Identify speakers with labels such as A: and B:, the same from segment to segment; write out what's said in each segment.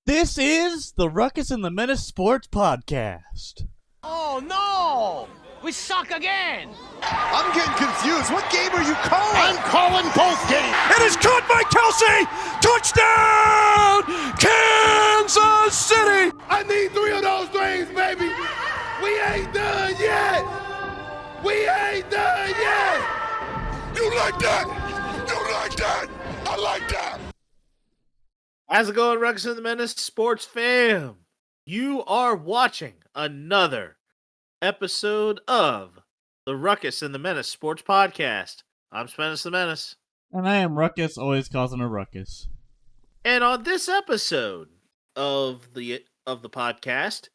A: This is the Ruckus and The Menace Sports Podcast.
B: Oh no! We suck again!
C: I'm getting confused. What game are you calling?
B: I'm calling both games!
D: It is caught by Kelsey! Touchdown! Kansas City!
C: I need 3 of those things, baby! We ain't done yet! We ain't done yet! You like that? You like that? I like that!
E: How's it going, Ruckus and The Menace Sports fam? You are watching another episode of the Ruckus and The Menace Sports Podcast. I'm Spence the Menace.
A: And I am Ruckus, always causing a ruckus.
E: And on this episode of the podcast,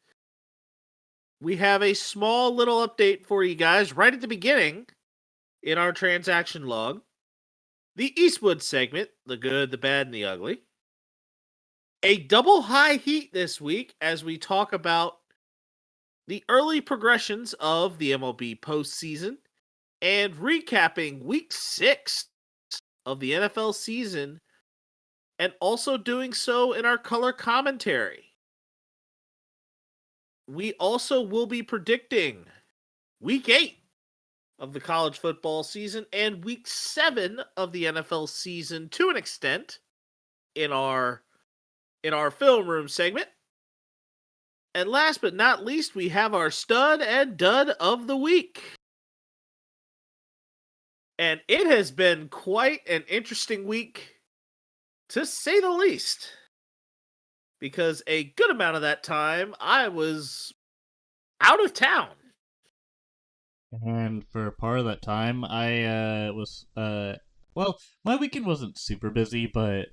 E: we have a small little update for you guys right at the beginning in our transaction log. The Eastwood segment, the good, the bad, and the ugly. A double high heat this week as we talk about the early progressions of the MLB postseason and recapping week 6 of the NFL season, and also doing so in our color commentary. We also will be predicting week 8 of the college football season and week 7 of the NFL season to an extent in our film room segment. And last but not least, we have our stud and dud of the week. And it has been quite an interesting week, to say the least. Because a good amount of that time, I was out of town.
A: And for part of that time, I was, my weekend wasn't super busy, but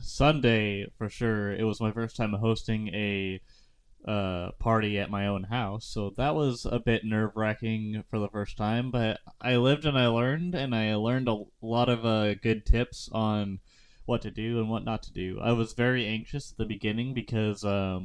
A: Sunday, for sure, it was my first time hosting a party at my own house, so that was a bit nerve-wracking for the first time, but I lived and I learned a lot of good tips on what to do and what not to do. I was very anxious at the beginning because I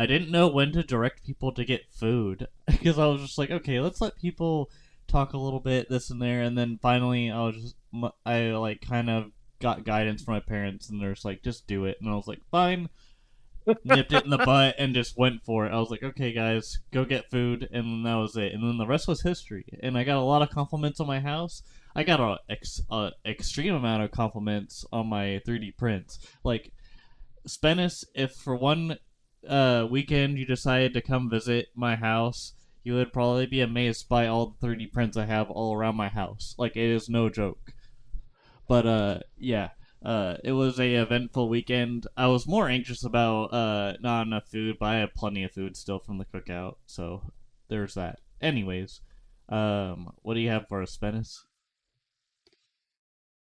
A: didn't know when to direct people to get food, because I was just like, okay, let's let people talk a little bit, this and there, and then finally I kind of got guidance from my parents, and they're just like, just do it, and I was like, fine. Nipped it in the butt and just went for it. I was like, okay guys, go get food, and then that was it, and then the rest was history. And I got a lot of compliments on my house. I got a extreme amount of compliments on my 3D prints. Like, Spence, if for one weekend you decided to come visit my house, you would probably be amazed by all the 3D prints I have all around my house. Like, it is no joke. But yeah, it was a eventful weekend. I was more anxious about not enough food, but I had plenty of food still from the cookout, so there's that. Anyways, what do you have for us, Spence?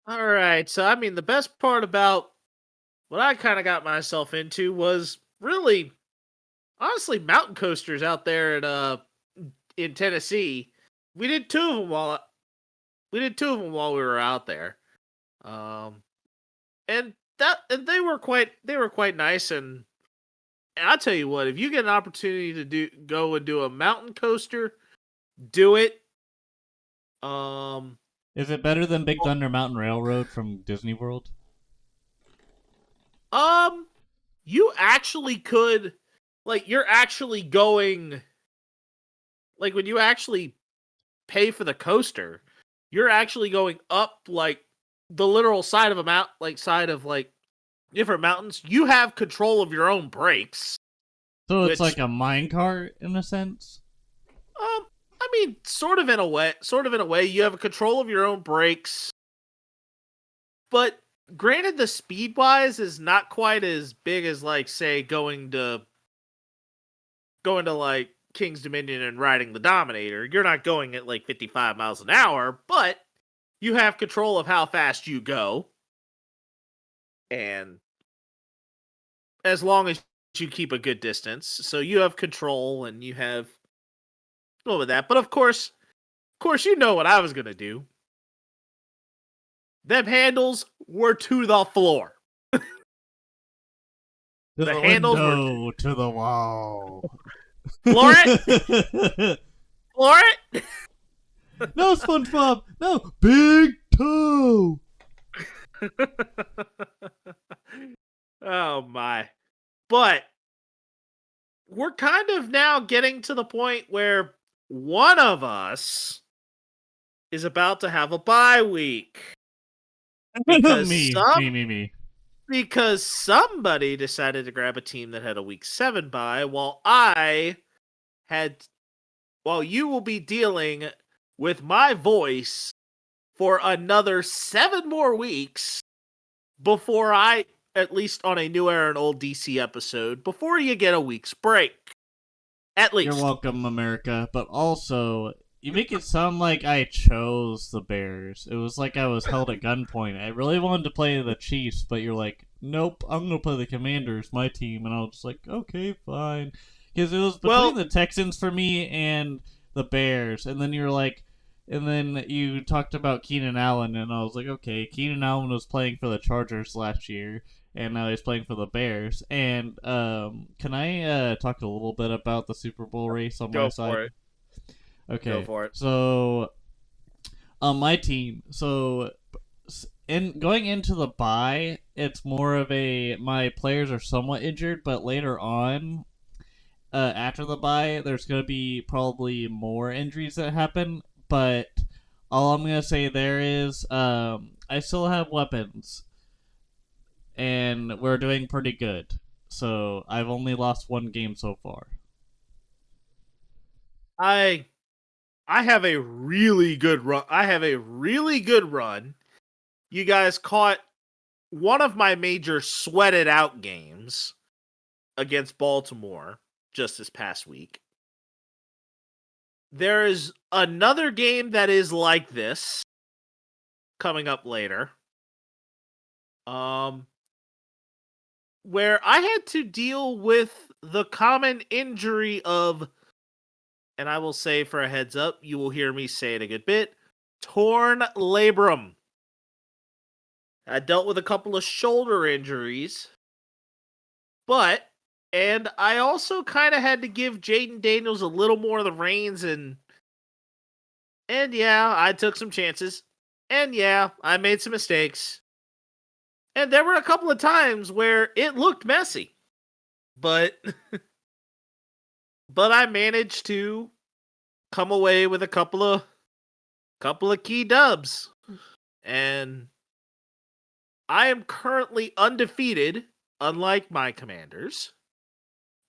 E: All right, so I mean, the best part about what I kind of got myself into was really, honestly, mountain coasters out there in Tennessee. We did two of them while we were out there. And they were quite nice, and I'll tell you what, if you get an opportunity to go and do a mountain coaster, do it.
A: Is it better than Big Thunder Mountain Railroad from Disney World?
E: You actually could, like, you're actually going, like, when you actually pay for the coaster, you're actually going up, like, the literal side of a mount, like side of like different mountains. You have control of your own brakes.
A: So it's like a minecart in a sense?
E: I mean, sort of in a way. You have a control of your own brakes. But granted, the speed wise is not quite as big as, like, say, going to like King's Dominion and riding the Dominator. You're not going at like 55 miles an hour, but you have control of how fast you go. And as long as you keep a good distance. So you have control and you have all of that. But of course, you know what I was going to do. Them handles were to the floor.
A: The
E: handles
A: were to the wall.
E: Floor it? Floor it?
A: No, SpongeBob! No! Big toe!
E: Oh my. But we're kind of now getting to the point where one of us is about to have a bye week. Because
A: me.
E: because somebody decided to grab a team that had a week 7 bye, while you will be dealing with my voice for another 7 more weeks before at least on a New Era and Old DC episode, before you get a week's break. At least.
A: You're welcome, America. But also, you make it sound like I chose the Bears. It was like I was held at gunpoint. I really wanted to play the Chiefs, but you're like, nope, I'm going to play the Commanders, my team. And I was like, okay, fine. Because it was between the Texans for me and the Bears. And then you're like, and then you talked about Keenan Allen, and I was like, okay, Keenan Allen was playing for the Chargers last year, and now he's playing for the Bears. And can I talk a little bit about the Super Bowl race on my side?
E: Go for it.
A: Okay.
E: Go for it.
A: So, on my team, going into the bye, it's more of my players are somewhat injured, but later on, after the bye, there's going to be probably more injuries that happen. But all I'm going to say there is, I still have weapons, and we're doing pretty good. So I've only lost 1 game so far.
E: I have a really good run. You guys caught one of my major sweated out games against Baltimore just this past week. There is another game that is like this coming up later. Where I had to deal with the common injury of, and I will say for a heads up, you will hear me say it a good bit, torn labrum. I dealt with a couple of shoulder injuries, and I also kind of had to give Jaden Daniels a little more of the reins, and yeah, I took some chances, and yeah, I made some mistakes, and there were a couple of times where it looked messy, but I managed to come away with a couple of key dubs, and I am currently undefeated, unlike my Commanders,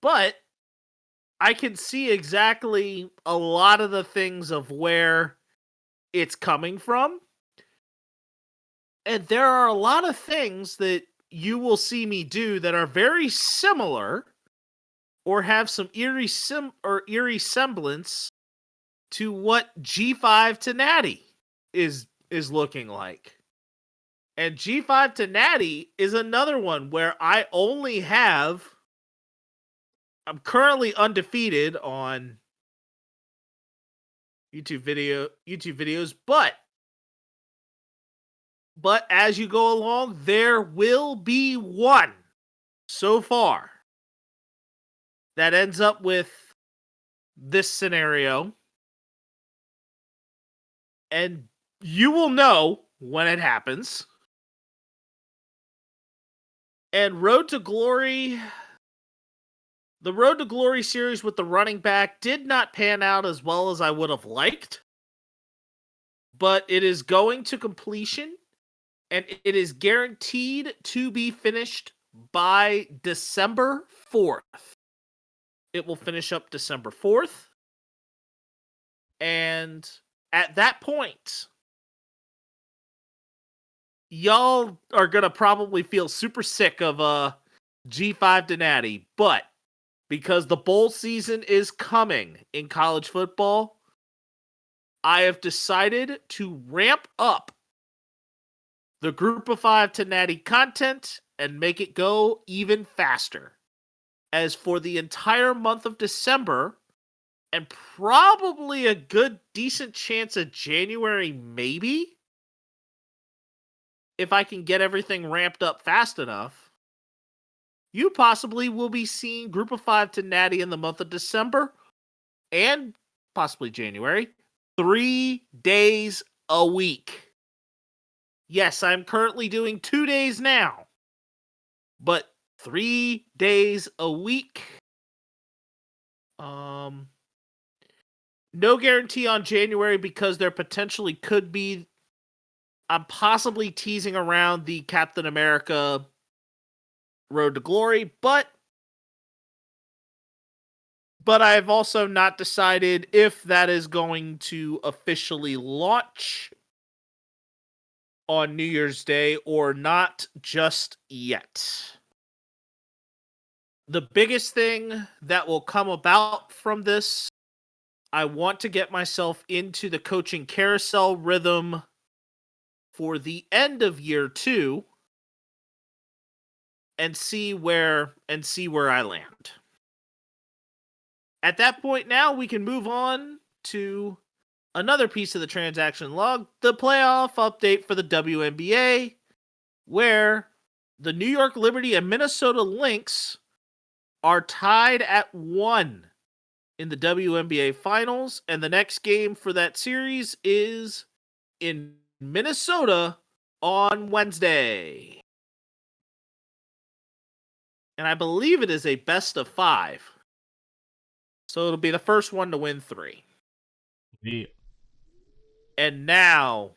E: but I can see exactly a lot of the things of where it's coming from. And there are a lot of things that you will see me do that are very similar or have some eerie semblance to what G5 to Natty is looking like. And G5 to Natty is another one where I'm currently undefeated on YouTube videos, but as you go along, there will be one so far that ends up with this scenario, and you will know when it happens. And the Road to Glory series with the running back did not pan out as well as I would have liked, but it is going to completion, and it is guaranteed to be finished by December 4th. It will finish up December 4th, and at that point, y'all are going to probably feel super sick of G5 to Natty, but because the bowl season is coming in college football, I have decided to ramp up the Group of 5 to Natty content and make it go even faster. As for the entire month of December, and probably a good decent chance of January maybe, if I can get everything ramped up fast enough, you possibly will be seeing Group of 5 to Natty in the month of December and possibly January, 3 days a week. Yes, I'm currently doing 2 days now, but 3 days a week. No guarantee on January because there potentially could be. I'm possibly teasing around the Captain America Road to Glory, but I've also not decided if that is going to officially launch on New Year's Day or not just yet. The biggest thing that will come about from this, I want to get myself into the coaching carousel rhythm for the end of year 2 and see where I land. At that point now, we can move on to another piece of the transaction log, the playoff update for the WNBA, where the New York Liberty and Minnesota Lynx are tied at 1 in the WNBA Finals, and the next game for that series is in Minnesota on Wednesday. And I believe it is a best of 5. So it'll be the first one to win 3.
A: Yeah.
E: And now,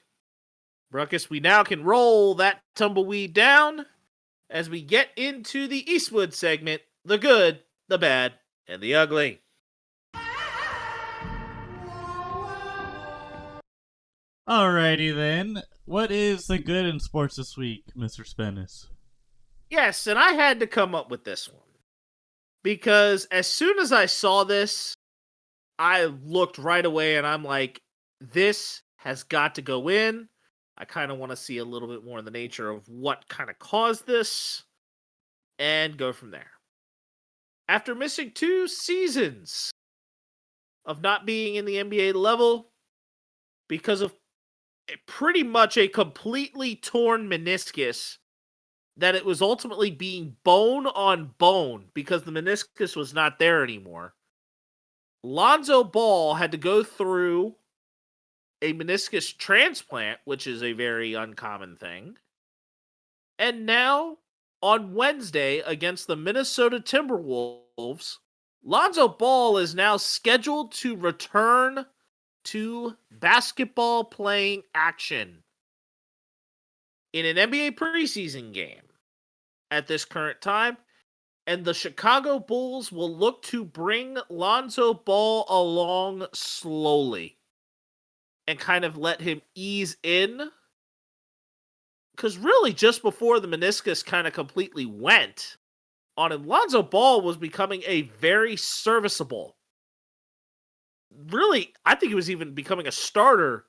E: Ruckus, we now can roll that tumbleweed down as we get into the Eastwood segment, the good, the bad, and the ugly.
A: Alrighty then. What is the good in sports this week, Mr. Spennis?
E: Yes, and I had to come up with this one. Because as soon as I saw this, I looked right away and I'm like, this has got to go in. I kind of want to see a little bit more in the nature of what kind of caused this and go from there. After missing 2 seasons of not being in the NBA level because of pretty much a completely torn meniscus, that it was ultimately being bone on bone because the meniscus was not there anymore. Lonzo Ball had to go through a meniscus transplant, which is a very uncommon thing. And now, on Wednesday against the Minnesota Timberwolves, Lonzo Ball is now scheduled to return to basketball playing action in an NBA preseason game at this current time. And the Chicago Bulls will look to bring Lonzo Ball along slowly and kind of let him ease in. Because really, just before the meniscus kind of completely went on him, Lonzo Ball was becoming a very serviceable. Really, I think he was even becoming a starter,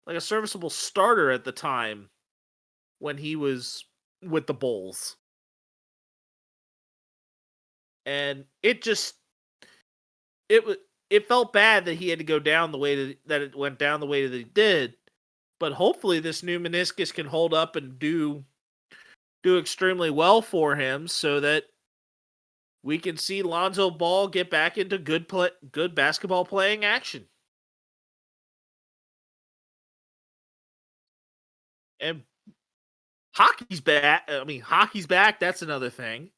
E: like a serviceable starter at the time when he was with the Bulls. And it felt bad that he had to go down the way that it went down the way that it did. But hopefully this new meniscus can hold up and do extremely well for him so that we can see Lonzo Ball get back into good basketball playing action. And hockey's back. Hockey's back. That's another thing.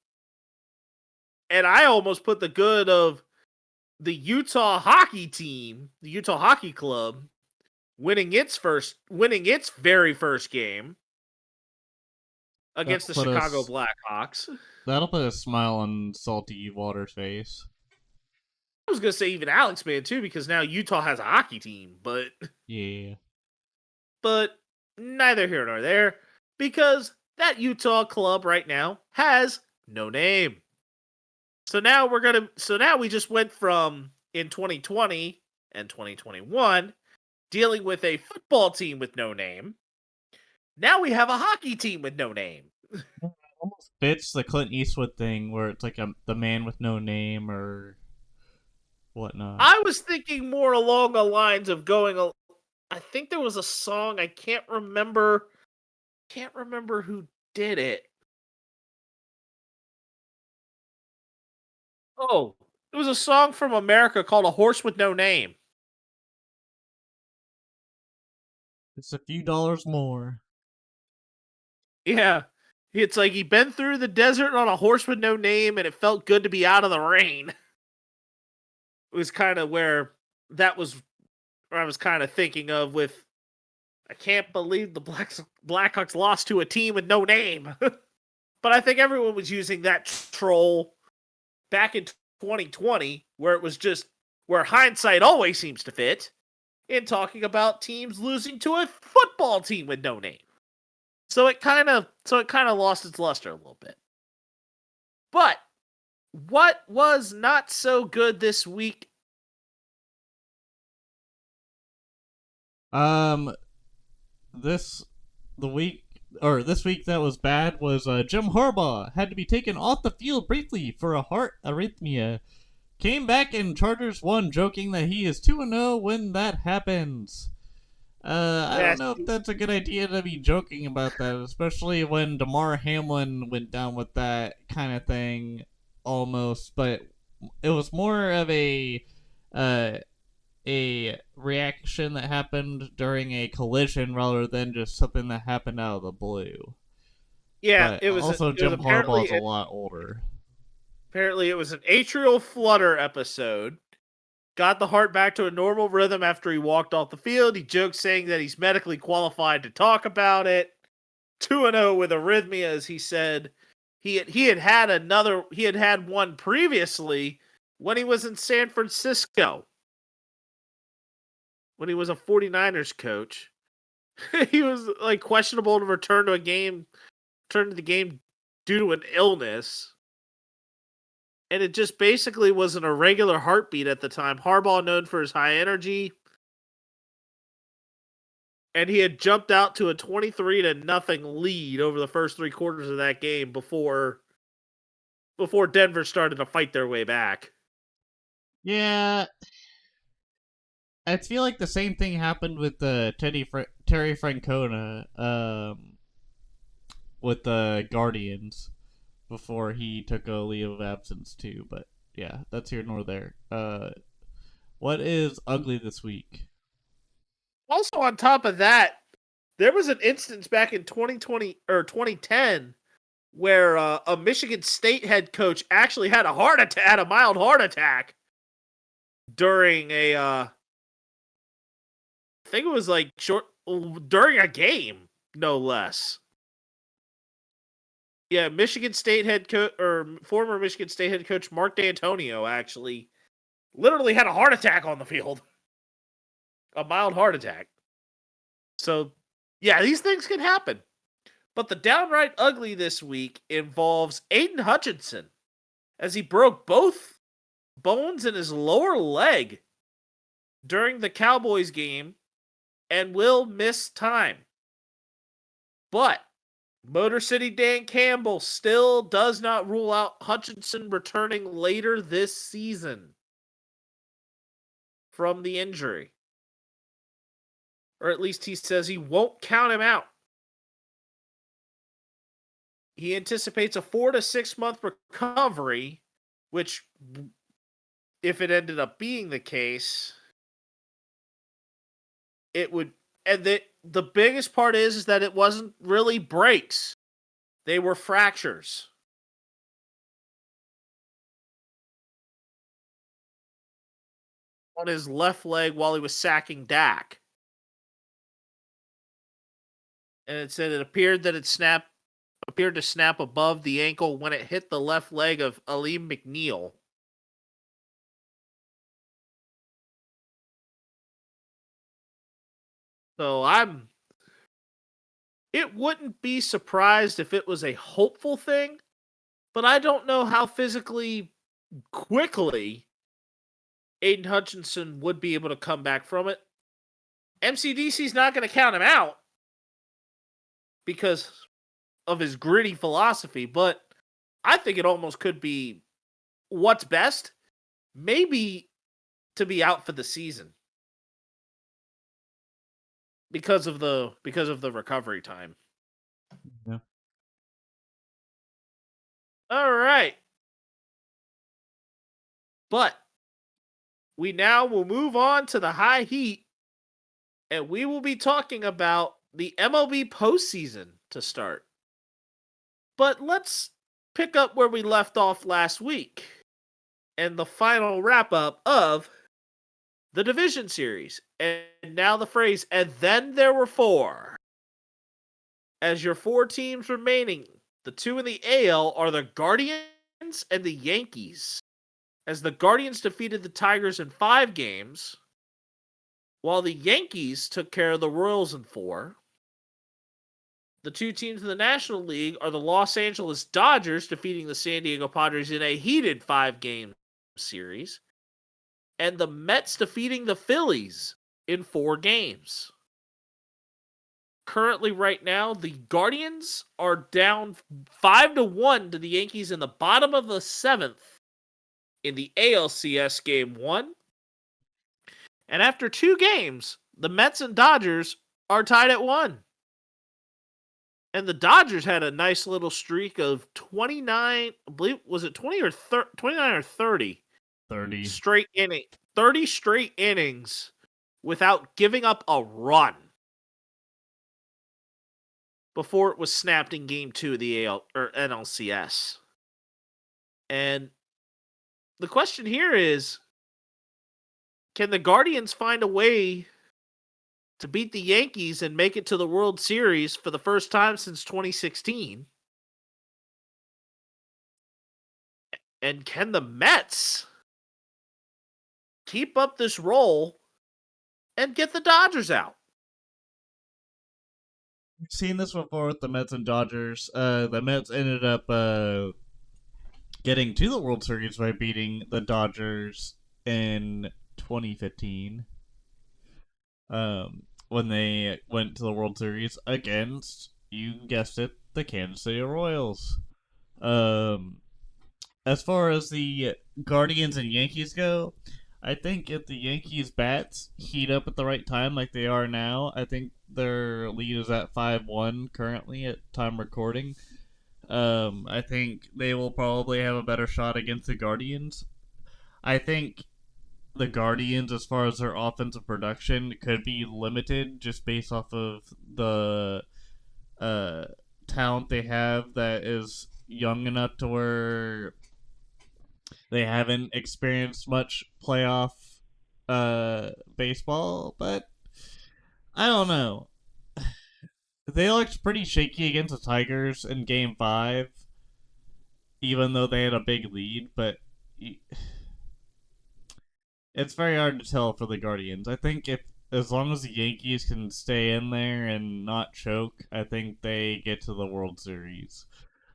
E: And I almost put the good of the Utah hockey team, the Utah Hockey Club, winning its very first game against the Chicago Blackhawks.
A: That'll put a smile on Salty Water's face.
E: I was going to say even Alex Man too, because now Utah has a hockey team, but
A: Yeah.
E: But neither here nor there, because that Utah club right now has no name. So now we just went from in 2020 and 2021 dealing with a football team with no name. Now we have a hockey team with no name.
A: Almost fits the Clint Eastwood thing where it's like the man with no name or whatnot.
E: I was thinking more along the lines of I think there was a song, I can't remember who did it. Oh, it was a song from America called A Horse with No Name.
A: It's a few dollars more.
E: Yeah. It's like he'd been through the desert on a horse with no name, and it felt good to be out of the rain. It was kind of where I was kind of thinking of with, I can't believe the Blackhawks lost to a team with no name. But I think everyone was using that troll back in 2020, where it was just where hindsight always seems to fit, in talking about teams losing to a football team with no name. So it kind of lost its luster a little bit. But what was not so good this week?
A: This week that was bad was Jim Harbaugh had to be taken off the field briefly for a heart arrhythmia. Came back and Chargers won, joking that he is 2-0 when that happens. I don't know if that's a good idea to be joking about that, especially when Damar Hamlin went down with that kind of thing, almost. But it was more of a reaction that happened during a collision rather than just something that happened out of the blue.
E: Yeah,
A: but
E: it was
A: also Jim Harbaugh's a lot older.
E: Apparently, it was an atrial flutter episode. Got the heart back to a normal rhythm after he walked off the field. He joked saying that he's medically qualified to talk about it. 2-0 with arrhythmia, as he said. He had had one previously when he was in San Francisco. When he was a 49ers coach. He was like questionable to return to the game due to an illness. And it just basically was an irregular heartbeat at the time. Harbaugh, known for his high energy. And he had jumped out to a 23-0 lead over the first 3 quarters of that game before Denver started to fight their way back.
A: Yeah. I feel like the same thing happened with Terry Francona with the Guardians before he took a leave of absence too. But yeah, that's here nor there. What is ugly this week?
E: Also, on top of that, there was an instance back in 2020 or 2010 where a Michigan State head coach actually had a mild heart attack during I think it was like during a game, no less. Yeah, Michigan State head coach or former Michigan State head coach Mark D'Antonio actually literally had a heart attack on the field. A mild heart attack. So, yeah, these things can happen. But the downright ugly this week involves Aiden Hutchinson, as he broke both bones in his lower leg during the Cowboys game and will miss time. But Motor City Dan Campbell still does not rule out Hutchinson returning later this season from the injury. Or at least he says he won't count him out. He anticipates a 4 to 6 month recovery, which, if it ended up being the case, it would. And the biggest part is that it wasn't really breaks. They were fractures. On his left leg while he was sacking Dak. And it said it appeared to snap above the ankle when it hit the left leg of Aleem McNeil. So it wouldn't be surprised if it was a hopeful thing, but I don't know how physically quickly Aiden Hutchinson would be able to come back from it. MCDC's not going to count him out because of his gritty philosophy, but I think it almost could be what's best, maybe to be out for the season because of the recovery time.
A: Yeah.
E: All right. But we now will move on to the high heat, and we will be talking about the MLB postseason to start. But let's pick up where we left off last week and the final wrap up of the division series. And now the phrase, and then there were four. As your four teams remaining, the two in the AL are the Guardians and the Yankees. As the Guardians defeated the Tigers in 5 games, while the Yankees took care of the Royals in 4. The two teams in the National League are the Los Angeles Dodgers defeating the San Diego Padres in a heated 5-game series, and the Mets defeating the Phillies in 4 games. Currently, right now, the Guardians are down 5-1 to the Yankees in the bottom of the 7th in the ALCS Game 1. And after 2 games, the Mets and Dodgers are tied at 1. And the Dodgers had a nice little streak of 29, I believe, was it 20 or 29 or 30?
A: 30.
E: Straight inning, 30 straight innings without giving up a run before it was snapped in Game 2 of the NLCS. And the question here is, can the Guardians find a way to beat the Yankees and make it to the World Series for the first time since 2016? And can the Mets keep up this roll and get the Dodgers out?
A: We've seen this before with the Mets and Dodgers. The Mets ended up getting to the World Series by beating the Dodgers in 2015. When they went to the World Series against, you guessed it, the Kansas City Royals. As far as the Guardians and Yankees go, I think if the Yankees bats heat up at the right time like they are now, I think their lead is at 5-1 currently at time recording. I think they will probably have a better shot against the Guardians. I think the Guardians, as far as their offensive production, could be limited just based off of the talent they have that is young enough to where they haven't experienced much playoff baseball, but I don't know. They looked pretty shaky against the Tigers in Game 5, even though they had a big lead, but it's very hard to tell for the Guardians. I think as long as the Yankees can stay in there and not choke, I think they get to the World Series.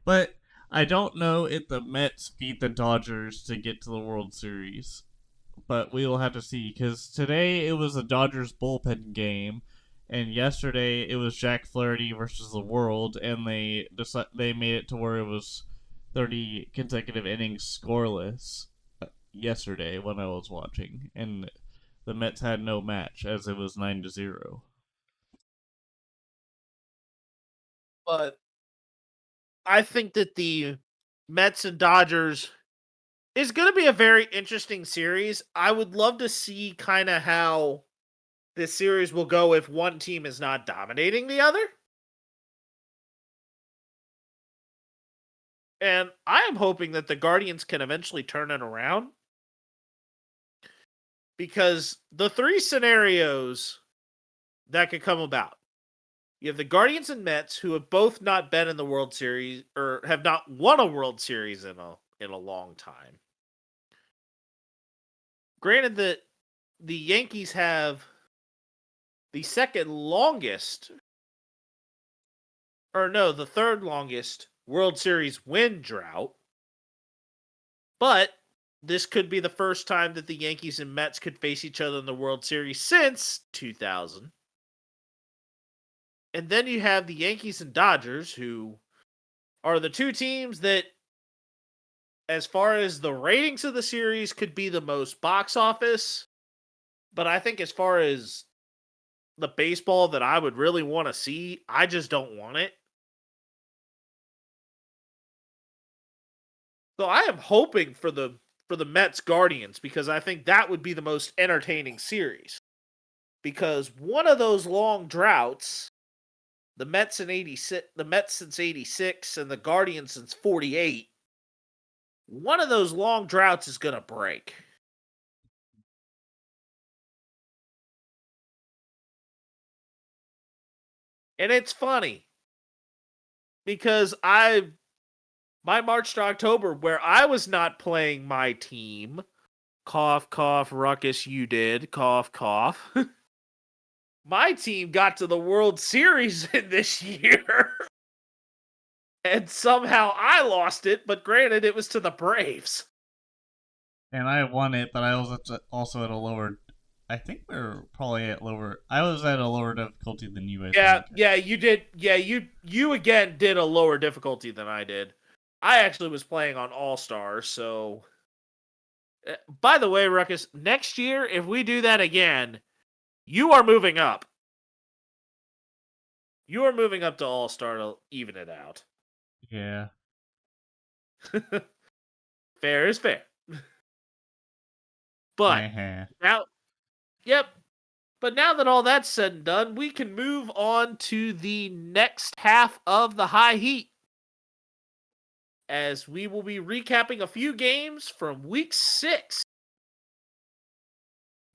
A: But I don't know if the Mets beat the Dodgers to get to the World Series. But we will have to see, because today it was a Dodgers bullpen game, and yesterday it was Jack Flaherty versus the world, and they made it to where it was 30 consecutive innings scoreless yesterday when I was watching, and the Mets had no match as it was 9-0.
E: But I think that the Mets and Dodgers is going to be a very interesting series. I would love to see kind of how this series will go if one team is not dominating the other. And I am hoping that the Guardians can eventually turn it around. Because the 3 scenarios that could come about. You have the Guardians and Mets, who have both not been in the World Series, or have not won a World Series in a long time. Granted that the Yankees have the second longest, or no, the third longest World Series win drought. But this could be the first time that the Yankees and Mets could face each other in the World Series since 2000. And then you have the Yankees and Dodgers, who are the 2 teams that, as far as the ratings of the series, could be the most box office. But I think as far as the baseball that I would really want to see, I just don't want it. So I am hoping for the Mets Guardians, because I think that would be the most entertaining series. Because one of those long droughts the Mets in 86, the Mets since 86 and the Guardians since 48, one of those long droughts is going to break. And it's funny because my March to October where I was not playing my team, cough, cough, Ruckus, you did, cough, cough. My team got to the World Series in this year. And somehow I lost it, but granted, it was to the Braves.
A: And I won it, but I was also at a lower. I think we are probably at lower. I was at a lower difficulty than you. I think.
E: Yeah, you did. Yeah, you again did a lower difficulty than I did. I actually was playing on All Stars, so. By the way, Ruckus, next year if we do that again, you are moving up. You are moving up to All Star to even it out.
A: Yeah.
E: Fair is fair. But now, yep. But now that all that's said and done, we can move on to the next half of the High Heat. As we will be recapping a few games from week 6.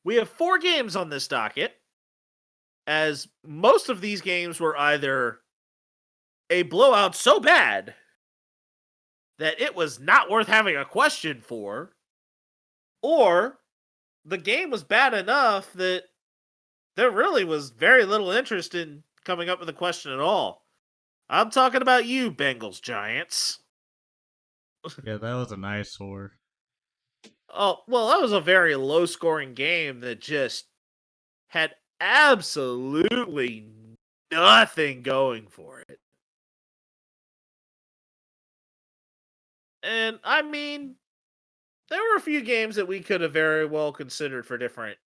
E: We have 4 games on this docket, as most of these games were either a blowout so bad that it was not worth having a question for, or the game was bad enough that there really was very little interest in coming up with a question at all. I'm talking about you, Bengals Giants.
A: Yeah, that was a nice score.
E: Oh, well, that was a very low-scoring game that just had absolutely nothing going for it. And, I mean, there were a few games that we could have very well considered for different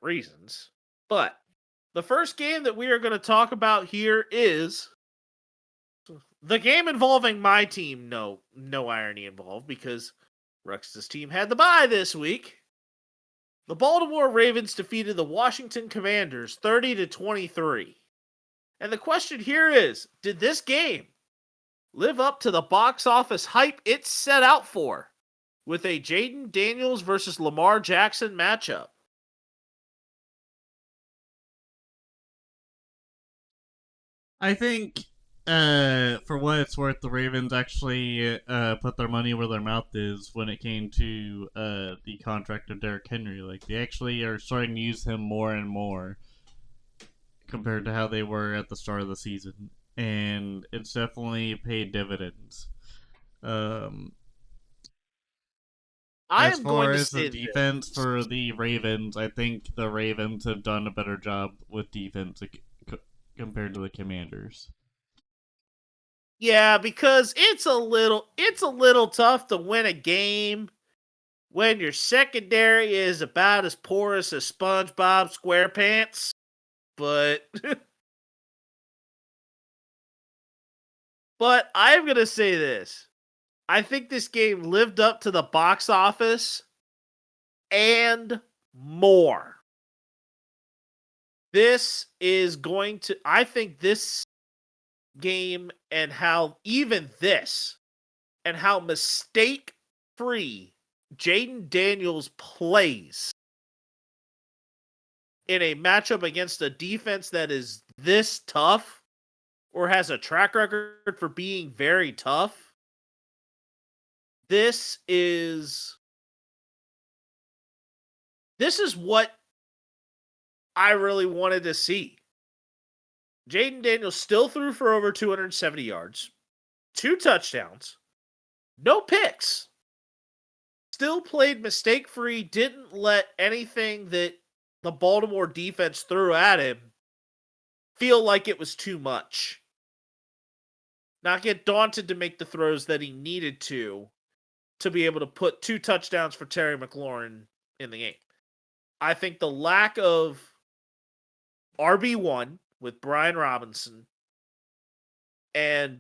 E: reasons. But the first game that we are going to talk about here is the game involving my team. No irony involved because Rux's team had the bye this week. The Baltimore Ravens defeated the Washington Commanders 30-23. And the question here is, did this game live up to the box office hype it set out for with a Jaden Daniels versus Lamar Jackson matchup?
A: I think, for what it's worth, the Ravens actually put their money where their mouth is when it came to the contract of Derrick Henry. Like, they actually are starting to use him more and more compared to how they were at the start of the season. And it's definitely paid dividends. As far as the defense for the Ravens, I think the Ravens have done a better job with defense compared to the Commanders.
E: Yeah, because it's a little tough to win a game when your secondary is about as porous as SpongeBob SquarePants. But but I'm going to say this. I think this game lived up to the box office and more. I think this game and how mistake-free Jaden Daniels plays in a matchup against a defense that is this tough or has a track record for being very tough. This is what I really wanted to see. Jaden Daniels still threw for over 270 yards, 2 touchdowns, no picks. Still played mistake-free, didn't let anything that the Baltimore defense threw at him feel like it was too much. Not get daunted to make the throws that he needed to be able to put 2 touchdowns for Terry McLaurin in the game. I think the lack of RB1 with Brian Robinson and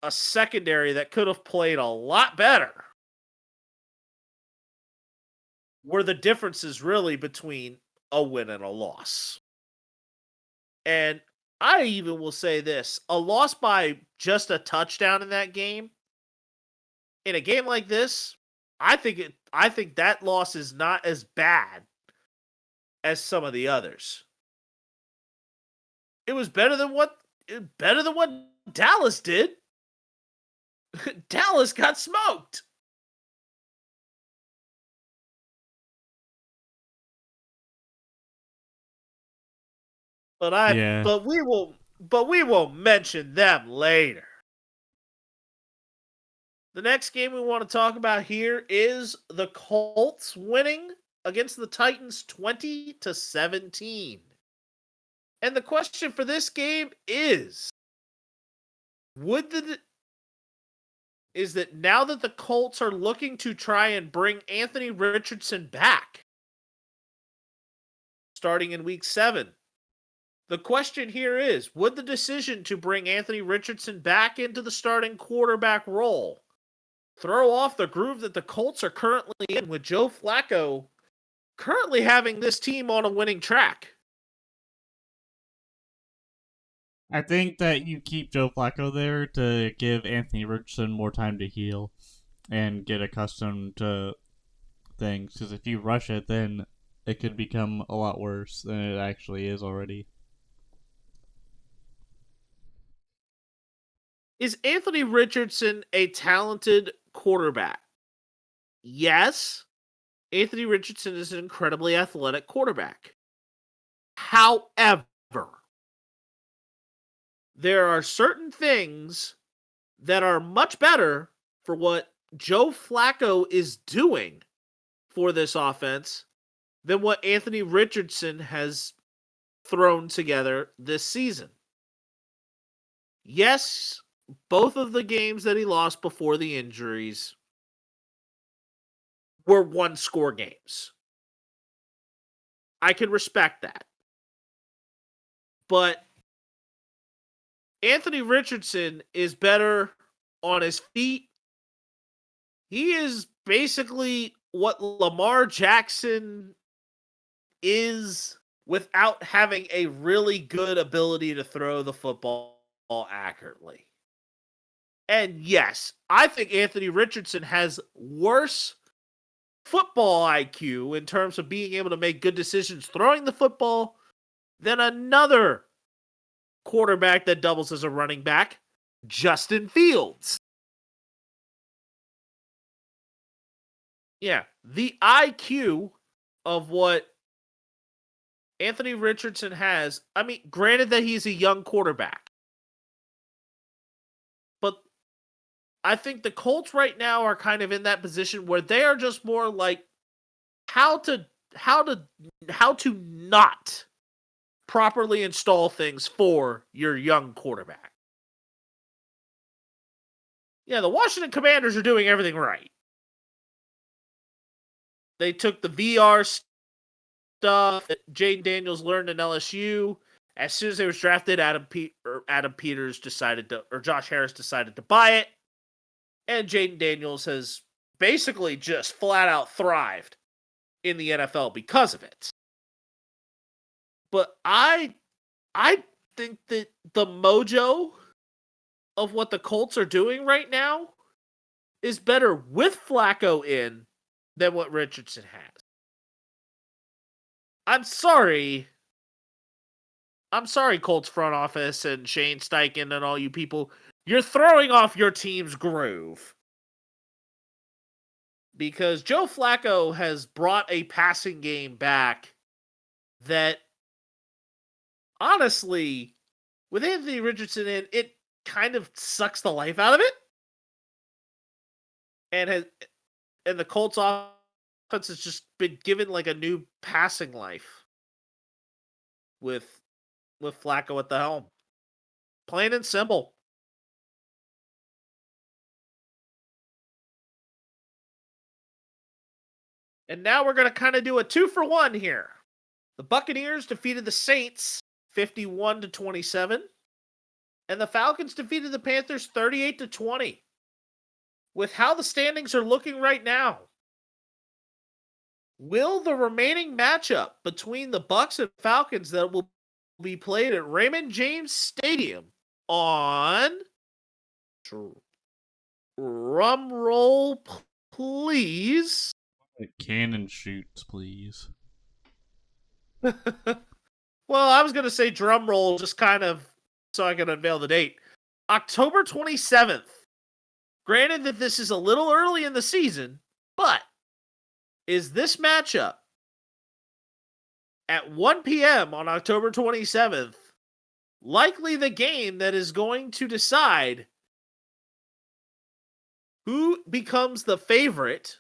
E: a secondary that could have played a lot better were the differences really between a win and a loss. And I even will say this: a loss by just a touchdown in that game, in a game like this, I think that loss is not as bad as some of the others. It was better than what Dallas did. Dallas got smoked.
A: Yeah.
E: But we will mention them later. The next game we want to talk about here is the Colts winning against the Titans 20-17. And the question for this game is is that now that the Colts are looking to try and bring Anthony Richardson back starting in week 7, the question here is, would the decision to bring Anthony Richardson back into the starting quarterback role throw off the groove that the Colts are currently in, with Joe Flacco currently having this team on a winning track?
A: I think that you keep Joe Flacco there to give Anthony Richardson more time to heal and get accustomed to things. Because if you rush it, then it could become a lot worse than it actually is already.
E: Is Anthony Richardson a talented quarterback? Yes. Anthony Richardson is an incredibly athletic quarterback. However, there are certain things that are much better for what Joe Flacco is doing for this offense than what Anthony Richardson has thrown together this season. Yes, both of the games that he lost before the injuries were one-score games. I can respect that. But Anthony Richardson is better on his feet. He is basically what Lamar Jackson is without having a really good ability to throw the football accurately. And yes, I think Anthony Richardson has worse football IQ in terms of being able to make good decisions throwing the football than another quarterback that doubles as a running back, Justin Fields. Yeah, the IQ of what Anthony Richardson has, I mean, granted that he's a young quarterback, but I think the Colts right now are kind of in that position where they are just more like how to not properly install things for your young quarterback. Yeah, the Washington Commanders are doing everything right. They took the VR stuff that Jaden Daniels learned in LSU. As soon as they was drafted, Josh Harris decided to buy it. And Jaden Daniels has basically just flat out thrived in the NFL because of it. But I think that the mojo of what the Colts are doing right now is better with Flacco in than what Richardson has. I'm sorry, Colts front office and Shane Steichen and all you people. You're throwing off your team's groove. Because Joe Flacco has brought a passing game back that, honestly, with Anthony Richardson in, it kind of sucks the life out of it. And the Colts offense has just been given like a new passing life with Flacco at the helm. Plain and simple. And now we're going to kind of do a 2-for-1 here. The Buccaneers defeated the Saints 51-27. And the Falcons defeated the Panthers 38-20. With how the standings are looking right now, will the remaining matchup between the Bucs and Falcons that will be played at Raymond James Stadium on drum roll, please.
A: Cannon shoots, please.
E: Well, I was going to say drum roll just kind of so I can unveil the date. October 27th. Granted that this is a little early in the season, but is this matchup at 1 p.m. on October 27th likely the game that is going to decide who becomes the favorite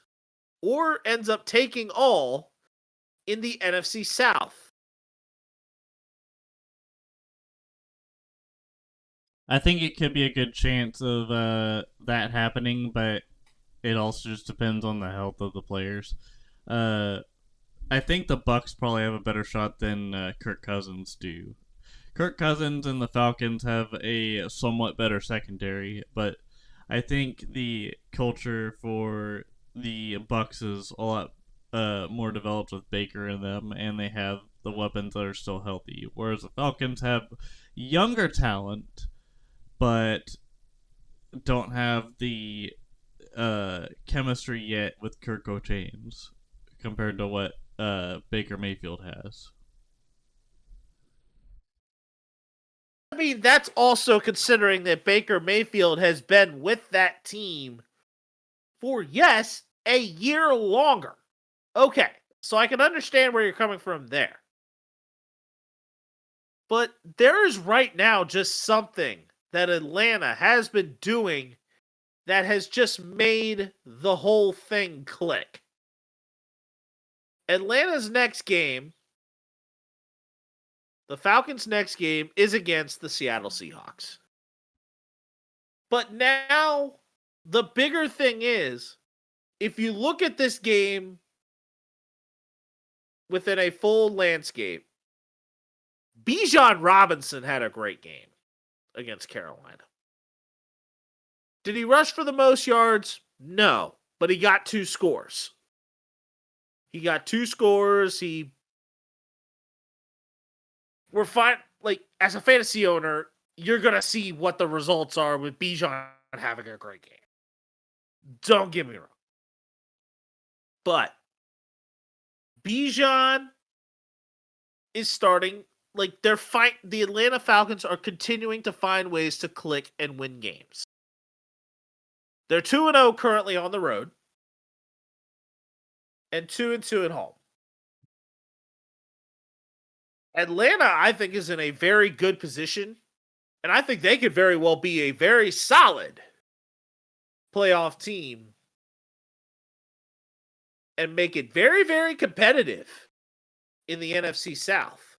E: or ends up taking all in the NFC South?
A: I think it could be a good chance of that happening, but it also just depends on the health of the players. I think the Bucks probably have a better shot than Kirk Cousins do. Kirk Cousins and the Falcons have a somewhat better secondary, but I think the culture for the Bucks is a lot more developed with Baker in them, and they have the weapons that are still healthy. Whereas the Falcons have younger talent, but don't have the chemistry yet with Kirk James compared to what Baker Mayfield has.
E: I mean, that's also considering that Baker Mayfield has been with that team for, yes, a year longer. Okay, so I can understand where you're coming from there. But there is right now just something that Atlanta has been doing that has just made the whole thing click. Atlanta's next game, the Falcons' next game, is against the Seattle Seahawks. But now, the bigger thing is, if you look at this game within a full landscape, Bijan Robinson had a great game against Carolina. Did he rush for the most yards? No, but he got 2 scores. We're fine. Like, as a fantasy owner, you're going to see what the results are with Bijan having a great game. Don't get me wrong. But Bijan is starting, like, the Atlanta Falcons are continuing to find ways to click and win games. They're 2-0 currently on the road and 2-2 at home. Atlanta, I think, is in a very good position, and I think they could very well be a very solid playoff team and make it very, very competitive in the NFC South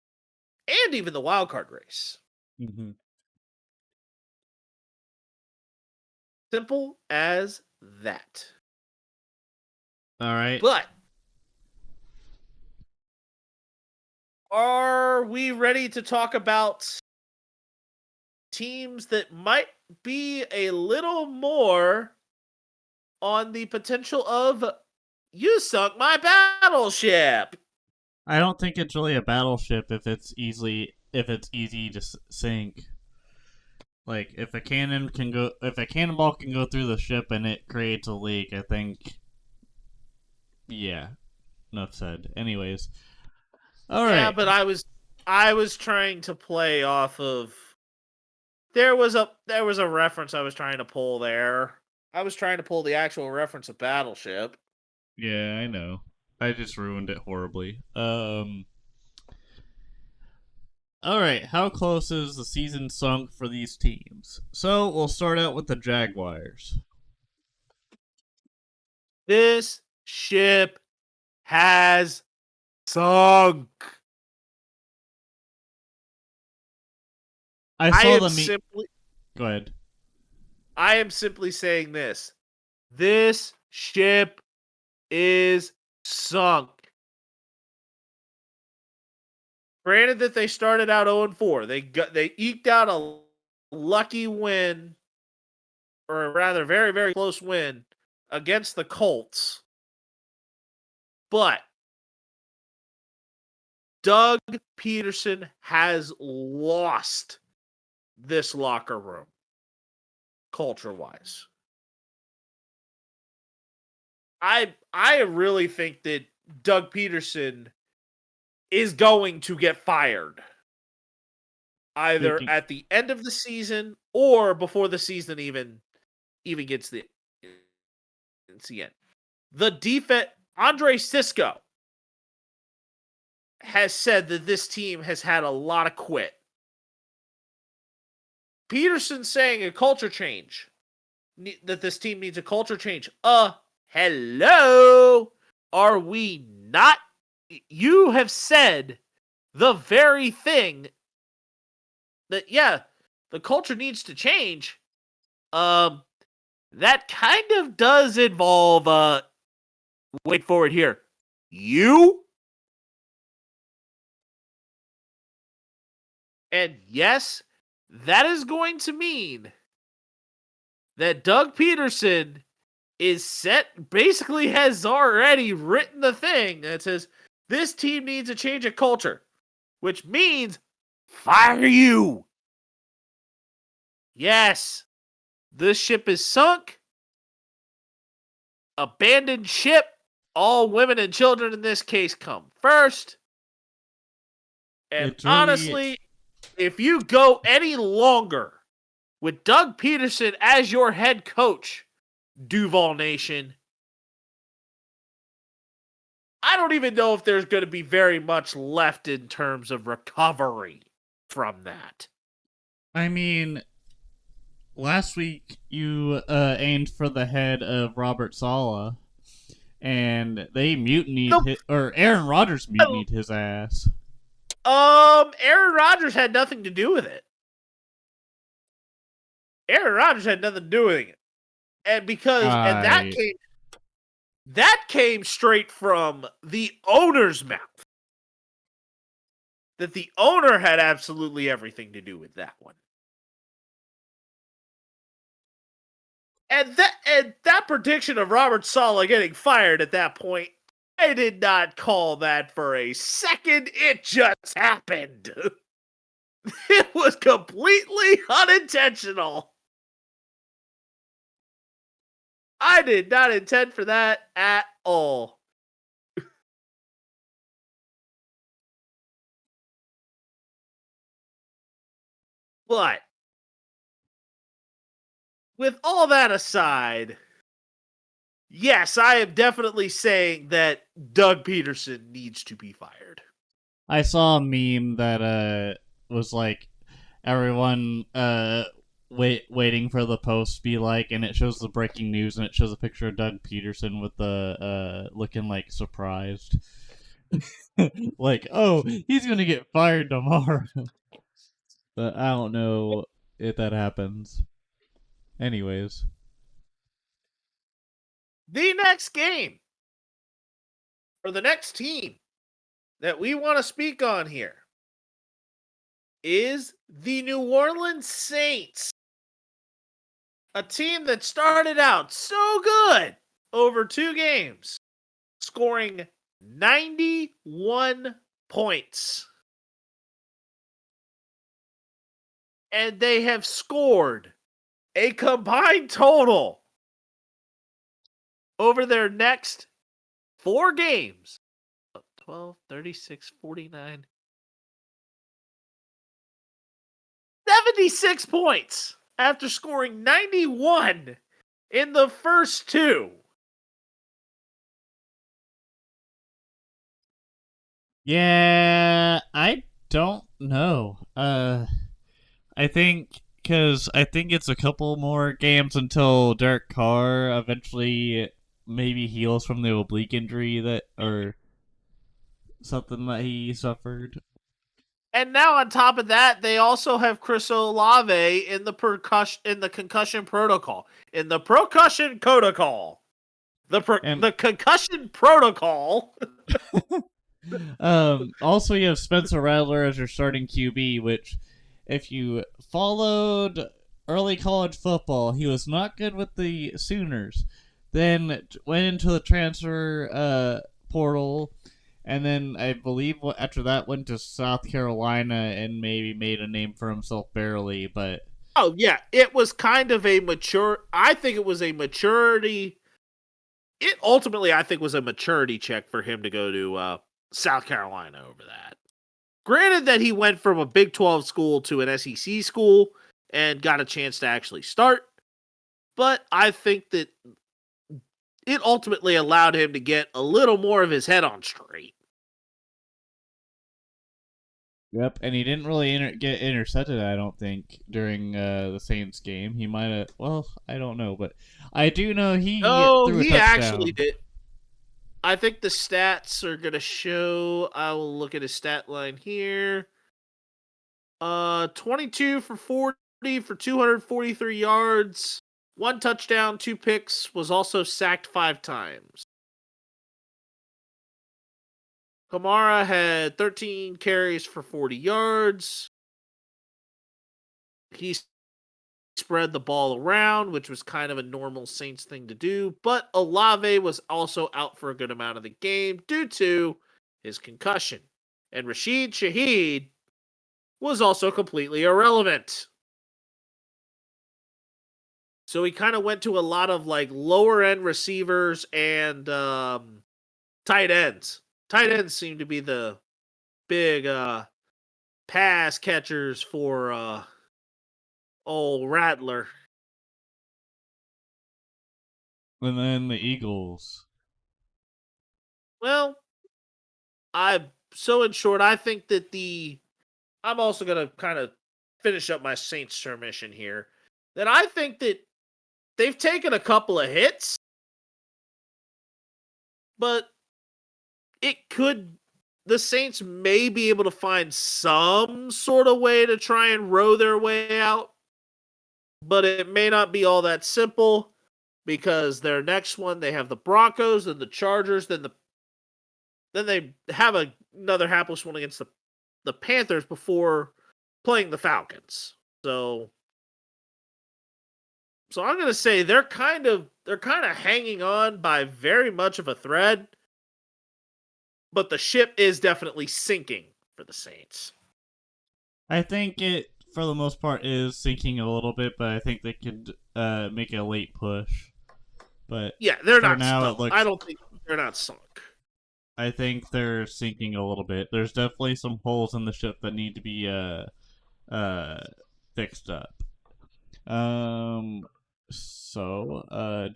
E: and even the wild card race.
A: Mm-hmm.
E: Simple as that.
A: All right.
E: But are we ready to talk about teams that might be a little more on the potential of you sunk my battleship?
A: I don't think it's really a battleship if it's easy to sink. Like if a cannonball can go through the ship and it creates a leak, I think. Yeah, enough said. Anyways, all right.
E: Yeah, but I was trying to play off of. There was a reference I was trying to pull there. I was trying to pull the actual reference of Battleship.
A: Yeah, I know. I just ruined it horribly. All right, how close is the season sunk for these teams? So we'll start out with the Jaguars.
E: This ship has sunk.
A: I saw the meme. Go ahead.
E: I am simply saying this. This ship is sunk. Granted that they started out 0-4. They eked out a lucky win, or rather very, very close win against the Colts. But Doug Peterson has lost this locker room, culture-wise. I really think that Doug Peterson is going to get fired. Either at the end of the season or before the season even gets the end. The defense, Andre Sisco has said that this team has had a lot of quit. Peterson saying a culture change, that this team needs a culture change. Hello? Are we not? You have said the very thing that, yeah, the culture needs to change. That kind of does involve, wait for it here, you? And yes, that is going to mean that Doug Peterson basically has already written the thing that says, this team needs a change of culture, which means fire you. Yes, this ship is sunk. Abandoned ship. All women and children in this case come first. And honestly, if you go any longer with Doug Peterson as your head coach, Duval Nation, I don't even know if there's going to be very much left in terms of recovery from that.
A: I mean, last week you aimed for the head of Robert Saleh, and they mutinied, or Aaron Rodgers mutinied his ass.
E: Aaron Rodgers had nothing to do with it. Aaron Rodgers had nothing to do with it. And because and that came straight from the owner's mouth. That the owner had absolutely everything to do with that one. And that prediction of Robert Saleh getting fired at that point, I did not call that for a second. It just happened. It was completely unintentional. I did not intend for that at all. But with all that aside, yes, I am definitely saying that Doug Peterson needs to be fired.
A: I saw a meme that was like everyone waiting for the post to be like, and it shows the breaking news, and it shows a picture of Doug Peterson with the looking like surprised. Like, oh, he's gonna get fired tomorrow. But I don't know if that happens. Anyways.
E: The next game, or the next team that we want to speak on here, is the New Orleans Saints. A team that started out so good over 2 games, scoring 91 points. And they have scored a combined total over their next 4 games. 12, 36, 49. 76 points after scoring 91 in the first 2.
A: Yeah, I don't know. I think it's a couple more games until Derek Carr eventually maybe heals from the oblique injury or something that he suffered.
E: And now on top of that, they also have Chris Olave in the concussion protocol. In the percussion protocol. The concussion protocol.
A: Also, you have Spencer Rattler as your starting QB, which, if you followed early college football, he was not good with the Sooners. Then went into the transfer portal and then I believe after that went to South Carolina and maybe made a name for himself barely, but
E: Oh yeah, it was kind of a mature. I think it was a maturity. It ultimately, I think, was a maturity check for him to go to South Carolina over that. Granted that he went from a Big 12 school to an SEC school and got a chance to actually start, but I think that it ultimately allowed him to get a little more of his head on straight.
A: yep, and he didn't really get intercepted. I don't think during the Saints game. He might have. Well, I don't know, but I do know he
E: Oh,
A: threw a
E: he actually
A: touchdown.
E: did. I think the stats are gonna show. I will look at his stat line here. 22 for 40 for 243 yards, 1 touchdown, 2 picks. Was also sacked 5 times. Kamara had 13 carries for 40 yards. He spread the ball around, which was kind of a normal Saints thing to do. But Olave was also out for a good amount of the game due to his concussion. And Rashid Shaheed was also completely irrelevant. So he kind of went to a lot of like lower end receivers and tight ends. Tight ends seem to be the big pass catchers for old Rattler.
A: And then the Eagles.
E: Well, in short, I think that I'm also gonna kind of finish up my Saints submission here. That I think that they've taken a couple of hits, but the Saints may be able to find some sort of way to try and row their way out, but it may not be all that simple because their next one they have the Broncos and the Chargers, then they have another hapless one against the Panthers before playing the Falcons. So I'm going to say they're kind of hanging on by very much of a thread, but the ship is definitely sinking for the Saints.
A: I think it, for the most part, is sinking a little bit, but I think they could make a late push. But
E: yeah, they're
A: for
E: not
A: now,
E: sunk.
A: it looks.
E: I don't think they're not sunk.
A: I think they're sinking a little bit. There's definitely some holes in the ship that need to be fixed up. Do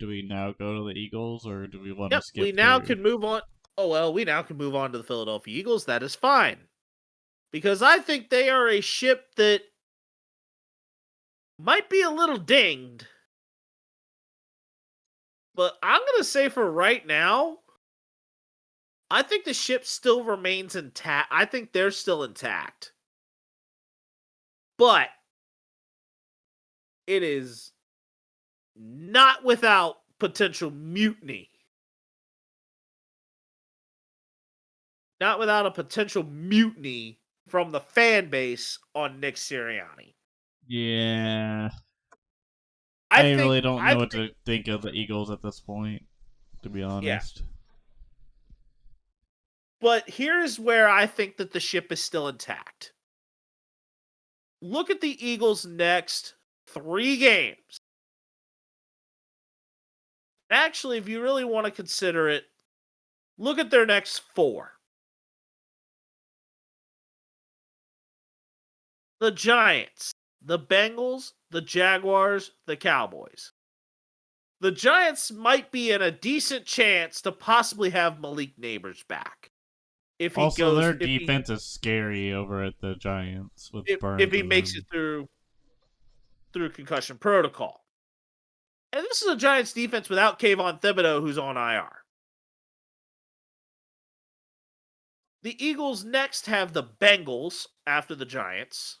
A: we now go to the Eagles, or do we want to
E: Yep,
A: skip
E: we now
A: through?
E: can move on. Oh well, we now can move on to the Philadelphia Eagles. That is fine. Because I think they are a ship that might be a little dinged. But I'm going to say for right now, I think the ship still remains intact. I think they're still intact. But it is not without potential mutiny. Not without a potential mutiny from the fan base on Nick Sirianni.
A: Yeah,
E: I
A: I
E: think
A: really don't know what to think of the Eagles at this point, to be
E: yeah.
A: honest.
E: But here's where I think that the ship is still intact. Look at the Eagles' next 3 games. Actually, if you really want to consider it, look at their next 4. The Giants, the Bengals, the Jaguars, the Cowboys. The Giants might be in a decent chance to possibly have Malik Neighbors back. If he
A: Also,
E: goes,
A: their defense is scary over at the Giants with
E: if
A: Burns
E: he
A: and
E: makes it
A: them.
E: through concussion protocol. And this is a Giants defense without Kayvon Thibodeau, who's on IR. The Eagles next have the Bengals after the Giants,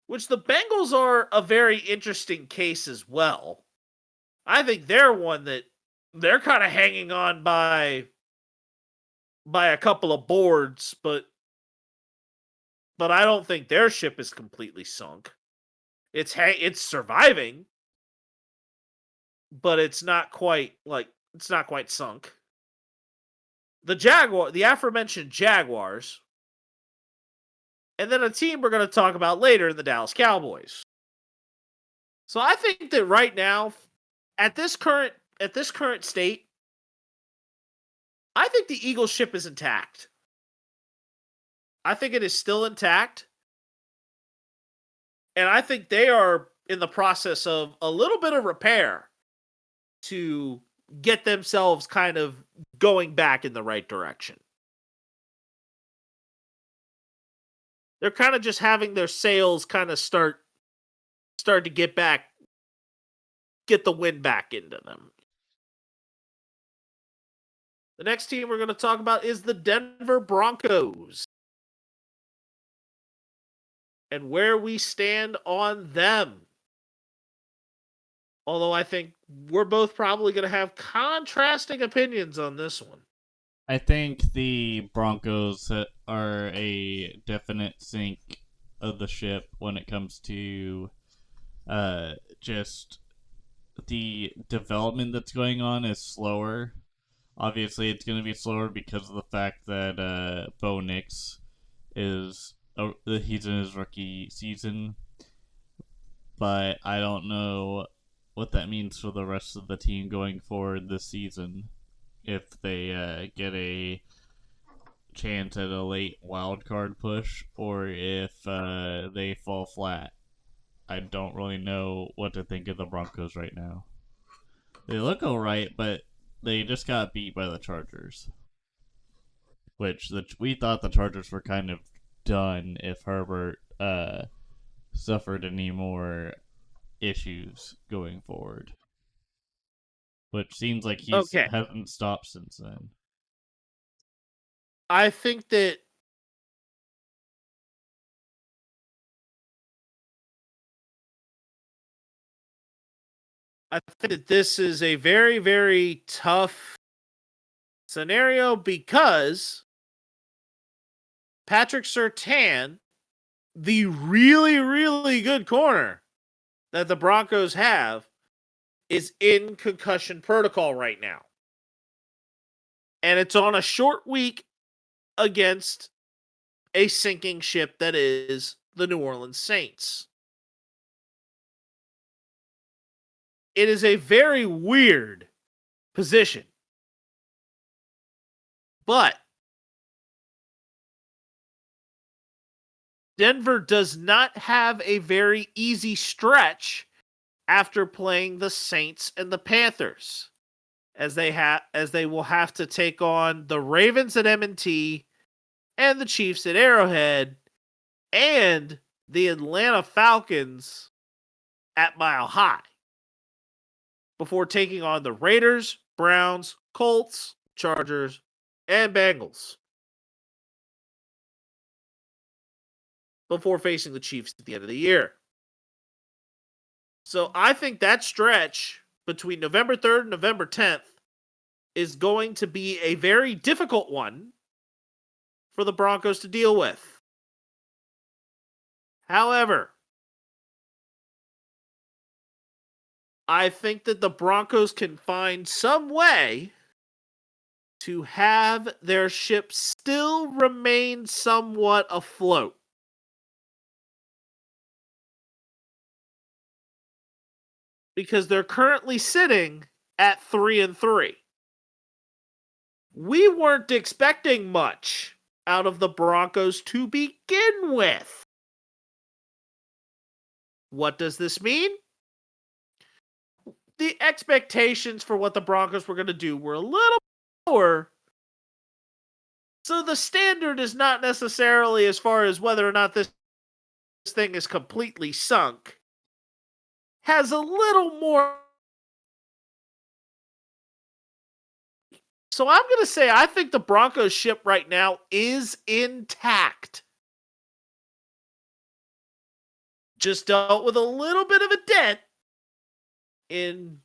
E: which the Bengals are a very interesting case as well. I think they're one that they're kind of hanging on by a couple of boards, but I don't think their ship is completely sunk. It's surviving, but it's not quite sunk. the aforementioned Jaguars, and then a team we're going to talk about later in the Dallas Cowboys. So I think that right now, at this current state, I think the Eagles ship is intact. I think it is still intact. And I think they are in the process of a little bit of repair to get themselves kind of going back in the right direction. They're kind of just having their sails kind of start to get the wind back into them. The next team we're going to talk about is the Denver Broncos and where we stand on them. Although I think we're both probably going to have contrasting opinions on this one.
A: I think the Broncos are a definite sink of the ship when it comes to just the development that's going on is slower. Obviously, it's going to be slower because of the fact that Bo Nix he's in his rookie season, but I don't know what that means for the rest of the team going forward this season. If they get a chance at a late wild card push, or if they fall flat. I don't really know what to think of the Broncos right now. They look alright, but they just got beat by the Chargers. Which we thought the Chargers were kind of done if Herbert suffered any more issues going forward. Which seems like he hasn't stopped since then.
E: I think that this is a very, very tough scenario because Patrick Surtain, the really, really good corner that the Broncos have, is in concussion protocol right now. And it's on a short week against a sinking ship that is the New Orleans Saints. It is a very weird position. But Denver does not have a very easy stretch after playing the Saints and the Panthers, as they will have to take on the Ravens at M&T and the Chiefs at Arrowhead and the Atlanta Falcons at Mile High before taking on the Raiders, Browns, Colts, Chargers, and Bengals before facing the Chiefs at the end of the year. So I think that stretch between November 3rd and November 10th is going to be a very difficult one for the Broncos to deal with. However, I think that the Broncos can find some way to have their ship still remain somewhat afloat. Because they're currently sitting at 3-3. We weren't expecting much out of the Broncos to begin with. What does this mean? The expectations for what the Broncos were going to do were a little lower. So the standard is not necessarily as far as whether or not this thing is completely sunk. Has a little more. So I'm going to say I think the Broncos ship right now is intact. Just dealt with a little bit of a dent in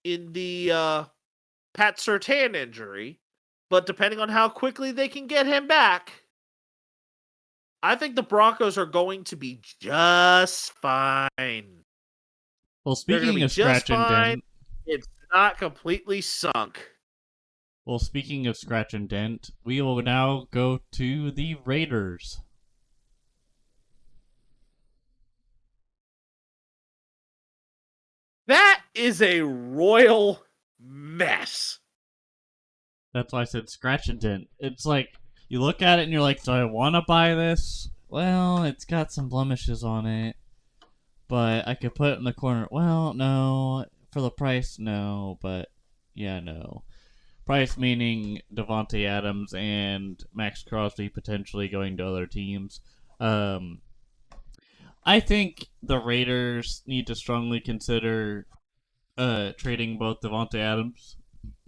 E: the Pat Surtain injury, but depending on how quickly they can get him back, I think the Broncos are going to be just fine.
A: Well, speaking of scratch and dent,
E: it's not completely sunk.
A: Well, speaking of scratch and dent, we will now go to the Raiders.
E: That is a royal mess.
A: That's why I said scratch and dent. It's like, you look at it and you're like, do I want to buy this? Well, it's got some blemishes on it, but I could put it in the corner. Well, no. For the price, no. But, yeah, no. Price meaning Devontae Adams and Max Crosby potentially going to other teams. I think the Raiders need to strongly consider trading both Devontae Adams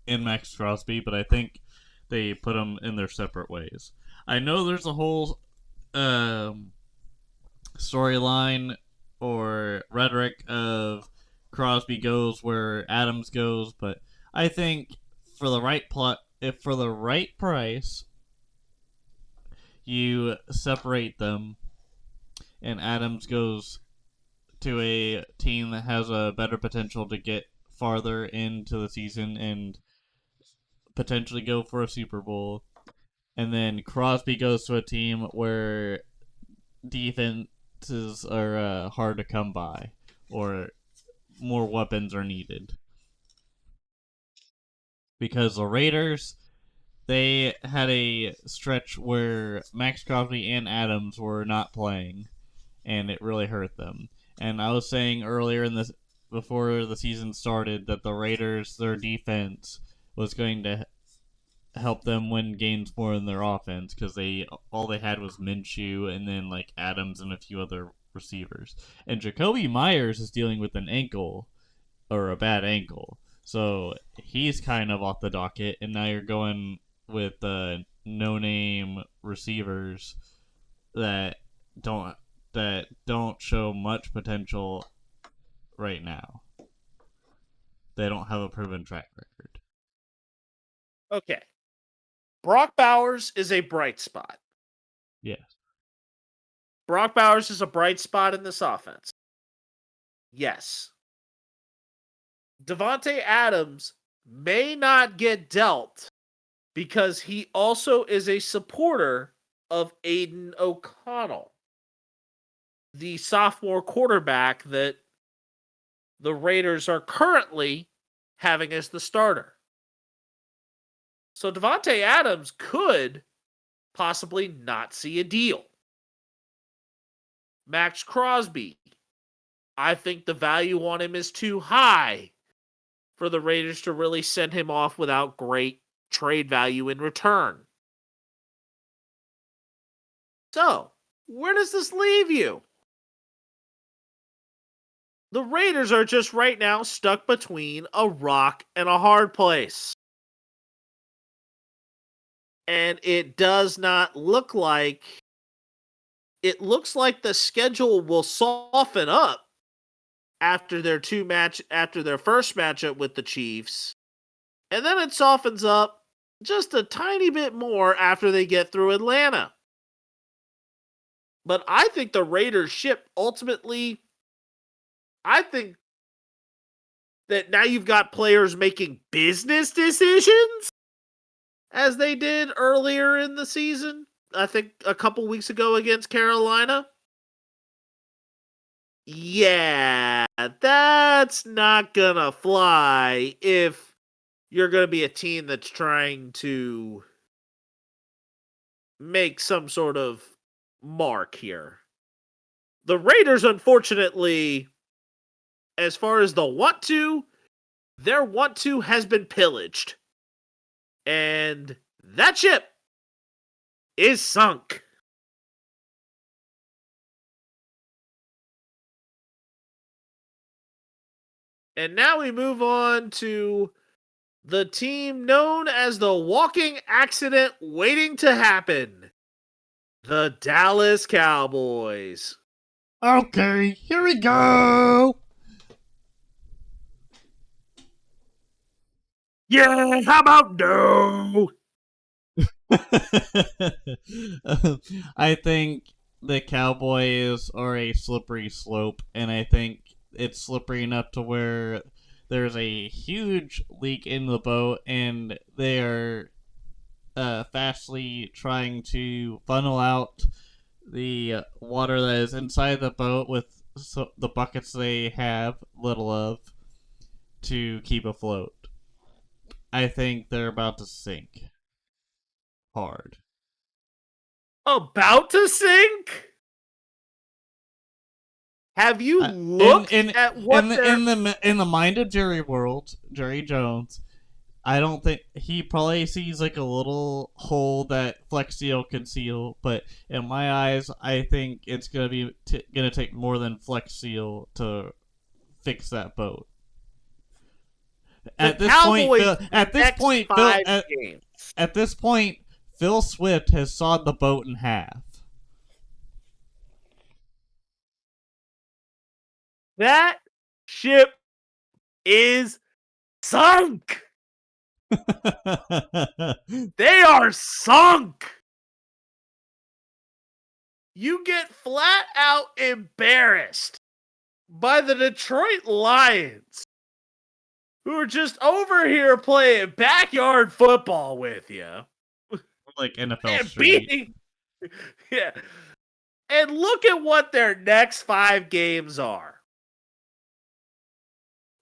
A: and Max Crosby, but I think they put them in their separate ways. I know there's a whole storyline or rhetoric of Crosby goes where Adams goes, but I think for the right if for the right price, you separate them, and Adams goes to a team that has a better potential to get farther into the season and potentially go for a Super Bowl. And then Crosby goes to a team where defenses are hard to come by or more weapons are needed. Because the Raiders, they had a stretch where Max Crosby and Adams were not playing, and it really hurt them. And I was saying earlier in this, before the season started, that the Raiders, their defense was going to help them win games more than their offense because all they had was Minshew and then like Adams and a few other receivers. And Jacoby Myers is dealing with an ankle or a bad ankle, so he's kind of off the docket. And now you're going with no-name receivers that don't show much potential right now. They don't have a proven track record.
E: Okay. Brock Bowers is a bright spot.
A: Yes.
E: Brock Bowers is a bright spot in this offense. Yes. Devontae Adams may not get dealt because he also is a supporter of Aiden O'Connell, the sophomore quarterback that the Raiders are currently having as the starter. So Devontae Adams could possibly not see a deal. Max Crosby, I think the value on him is too high for the Raiders to really send him off without great trade value in return. So, where does this leave you? The Raiders are just right now stuck between a rock and a hard place. And it does not look like... It looks like the schedule will soften up after their first matchup with the Chiefs. And then it softens up just a tiny bit more after they get through Atlanta. But I think the Raiders ship ultimately... I think that now you've got players making business decisions as they did earlier in the season. I think a couple weeks ago against Carolina. Yeah, that's not gonna fly if you're gonna be a team that's trying to make some sort of mark here. The Raiders, unfortunately, as far as the want to, their want to has been pillaged. And that ship is sunk. And now we move on to the team known as the walking accident waiting to happen. The Dallas Cowboys.
A: Okay, here we go.
E: Yeah, how about no?
A: I think the Cowboys are a slippery slope, and I think it's slippery enough to where there's a huge leak in the boat, and they're fastly trying to funnel out the water that is inside the boat with the buckets they have little of to keep afloat. I think they're about to sink hard.
E: About to sink? Have you looked at what
A: in the mind of Jerry Jones, I don't think he probably sees like a little hole that Flex Seal can seal, but in my eyes, I think it's gonna take more than Flex Seal to fix that boat. At this point, Phil Swift has sawed the boat in half.
E: That ship is sunk. They are sunk. You get flat out embarrassed by the Detroit Lions, who are just over here playing backyard football with you.
A: Like NFL
E: and
A: Street.
E: Yeah. And look at what their next 5 games are.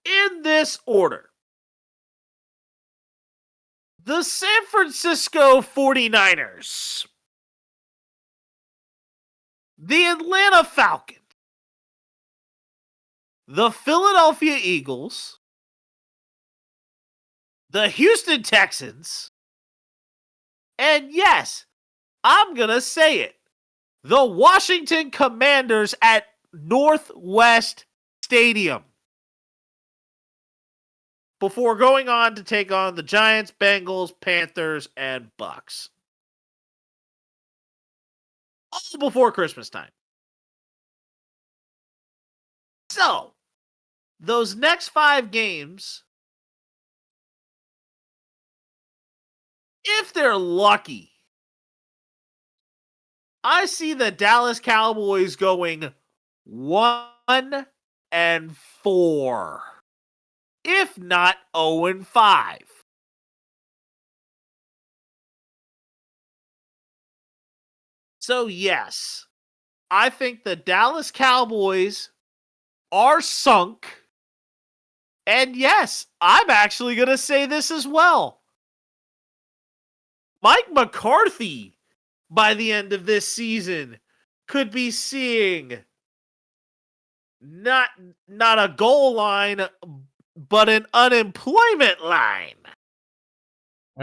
E: In this order: the San Francisco 49ers, the Atlanta Falcons, the Philadelphia Eagles, the Houston Texans, and yes, I'm gonna say it, the Washington Commanders at Northwest Stadium, before going on to take on the Giants, Bengals, Panthers, and Bucks. All before Christmas time. So, those next 5 games, if they're lucky, I see the Dallas Cowboys going 1-4. If not 0-5. So yes, I think the Dallas Cowboys are sunk. And yes, I'm actually going to say this as well. Mike McCarthy, by the end of this season, could be seeing not a goal line, but an unemployment line.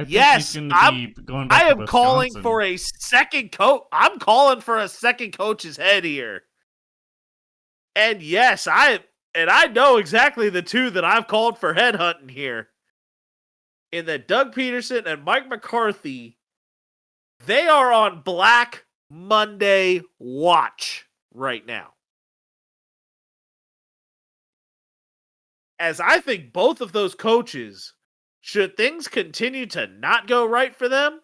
E: Yes, I am calling for a second coach. I'm calling for a second coach's head here. And yes, I know exactly the 2 that I've called for headhunting here. In that Doug Peterson and Mike McCarthy, they are on Black Monday watch right now. As I think both of those coaches, should things continue to not go right for them,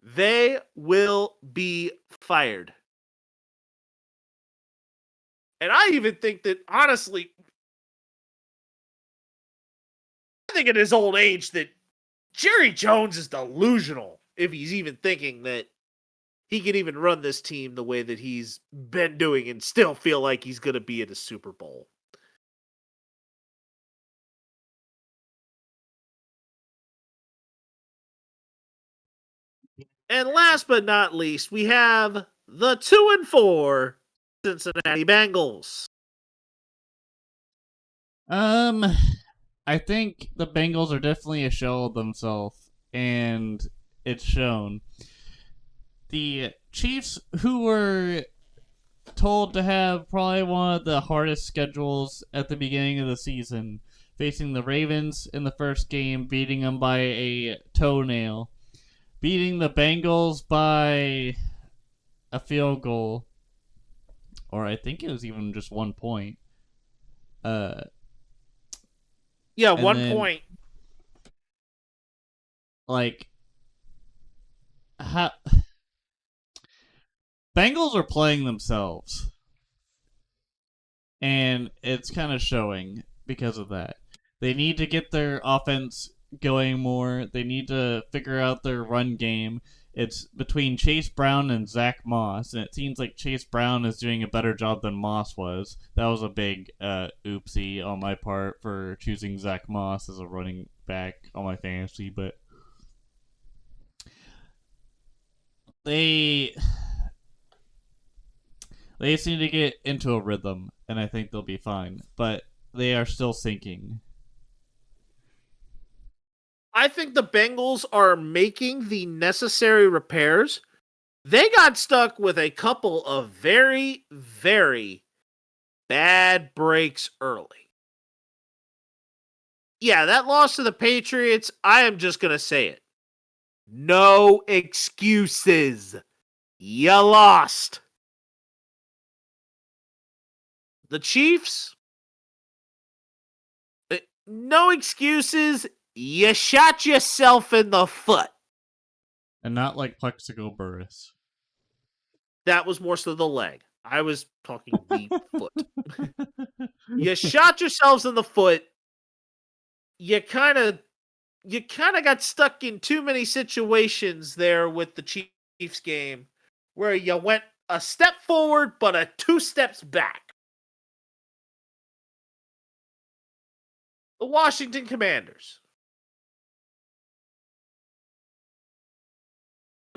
E: they will be fired. And I even think that, honestly, I think at his old age that Jerry Jones is delusional if he's even thinking that he can even run this team the way that he's been doing and still feel like he's going to be at a Super Bowl. And last but not least, we have the 2-4 Cincinnati Bengals.
A: I think the Bengals are definitely a shell of themselves, and it's shown. The Chiefs, who were told to have probably one of the hardest schedules at the beginning of the season, facing the Ravens in the first game, beating them by a toenail, beating the Bengals by a field goal, or I think it was even just 1 point.
E: Yeah, 1 point.
A: Like, Bengals are playing themselves, and it's kind of showing because of that. They need to get their offense going more. They need to figure out their run game. It's between Chase Brown and Zach Moss, and it seems like Chase Brown is doing a better job than Moss was. That was a big oopsie on my part for choosing Zach Moss as a running back on my fantasy, but they seem to get into a rhythm, and I think they'll be fine. But they are still sinking.
E: I think the Bengals are making the necessary repairs. They got stuck with a couple of very, very bad breaks early. Yeah, that loss to the Patriots, I am just going to say it. No excuses. You lost. The Chiefs, no excuses. You shot yourself in the foot.
A: And not like Plexico Burris.
E: That was more so the leg. I was talking the foot. You shot yourselves in the foot. You kind of got stuck in too many situations there with the Chiefs game where you went a step forward but a 2 steps back. The Washington Commanders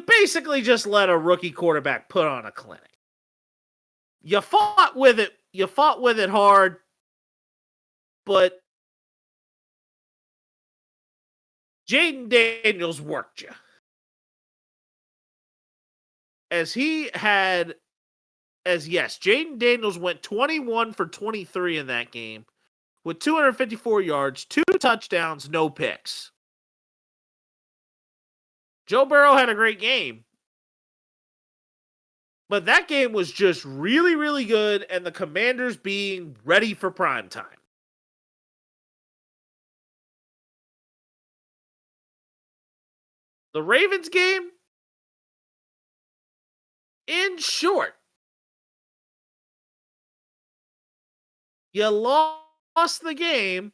E: basically just let a rookie quarterback put on a clinic. You fought with it. You fought with it hard, but Jaden Daniels worked you. Jaden Daniels went 21 for 23 in that game with 254 yards, 2 touchdowns, no picks. Joe Burrow had a great game. But that game was just really, really good, and the Commanders being ready for prime time. The Ravens game, in short, you lost the game.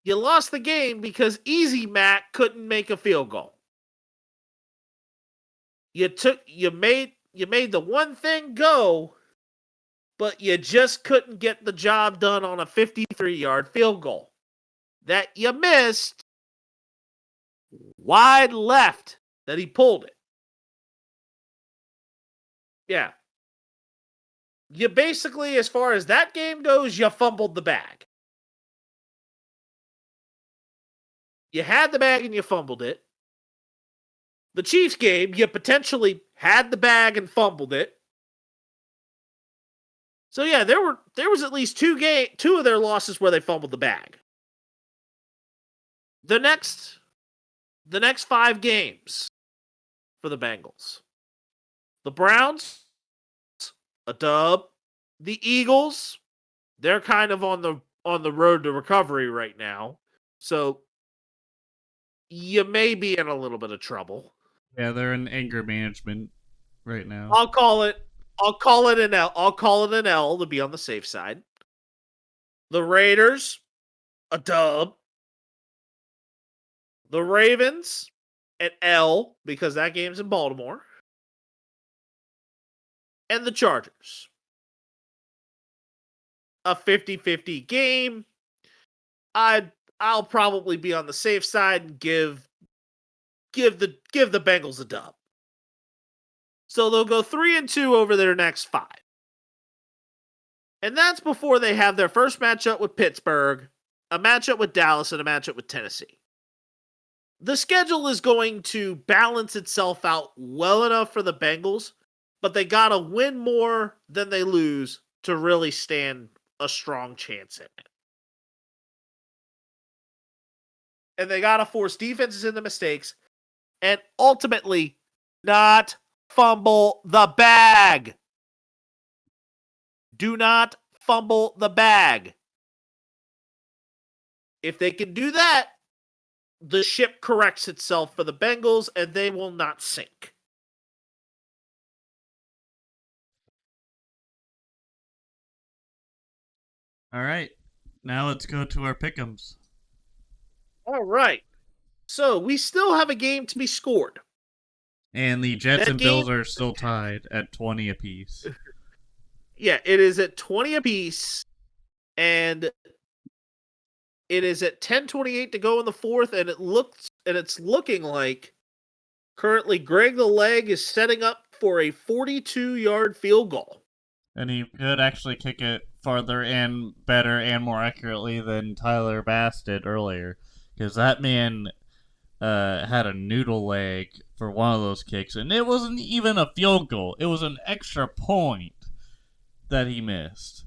E: You lost the game because Easy Mac couldn't make a field goal. You made the one thing go, but you just couldn't get the job done on a 53-yard field goal that you missed wide left that he pulled it. Yeah. You basically, as far as that game goes, you fumbled the bag. You had the bag and you fumbled it. The Chiefs game, you potentially had the bag and fumbled it. So yeah, there was at least two of their losses where they fumbled the bag. The next 5 games for the Bengals. The Browns, a dub. The Eagles, they're kind of on the road to recovery right now. So you may be in a little bit of trouble.
A: Yeah, they're in anger management right now.
E: I'll call it an L. I'll call it an L to be on the safe side. The Raiders, a dub. The Ravens, an L because that game's in Baltimore. And the Chargers, a 50-50 game. I'll probably be on the safe side and give the Bengals a dub. So they'll go 3-2 over their next 5. And that's before they have their first matchup with Pittsburgh, a matchup with Dallas, and a matchup with Tennessee. The schedule is going to balance itself out well enough for the Bengals, but they gotta win more than they lose to really stand a strong chance in it. And they gotta force defenses into mistakes and ultimately not fumble the bag. Do not fumble the bag. If they can do that, the ship corrects itself for the Bengals and they will not sink.
A: All right. Now let's go to our pick'ems.
E: All right. So we still have a game to be scored.
A: And the Jets
E: That
A: and Bills
E: game,
A: are still tied at 20 apiece.
E: yeah, it is at 20 apiece, and it is at 10:28 to go in the fourth, and it's looking like currently Greg the Leg is setting up for a 42-yard field goal.
A: And he could actually kick it farther and better and more accurately than Tyler Bass did earlier. Because that man had a noodle leg for one of those kicks, and it wasn't even a field goal. It was an extra point that he missed.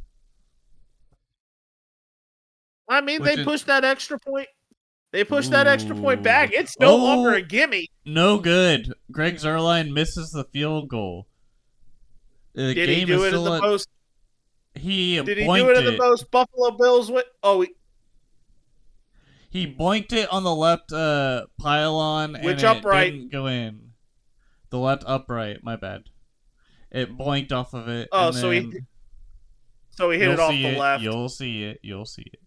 E: I mean,
A: Which
E: they
A: is
E: pushed that extra point. They pushed that extra point back.
A: Ooh.
E: It's no longer a gimme.
A: No good. Greg Zuerlein misses the field goal. The
E: Did
A: game
E: he do
A: is
E: it in
A: still
E: the
A: at,
E: most?
A: He
E: Did he do
A: boinked
E: it in the most Buffalo Bills way? Oh,
A: He boinked it on the left pylon, and
E: which
A: it
E: upright?
A: didn't go in. The left upright, my bad. It boinked off of it,
E: Oh,
A: and
E: so he
A: then
E: hit
A: you'll
E: it off
A: see
E: the
A: it.
E: left.
A: You'll see it. You'll see it.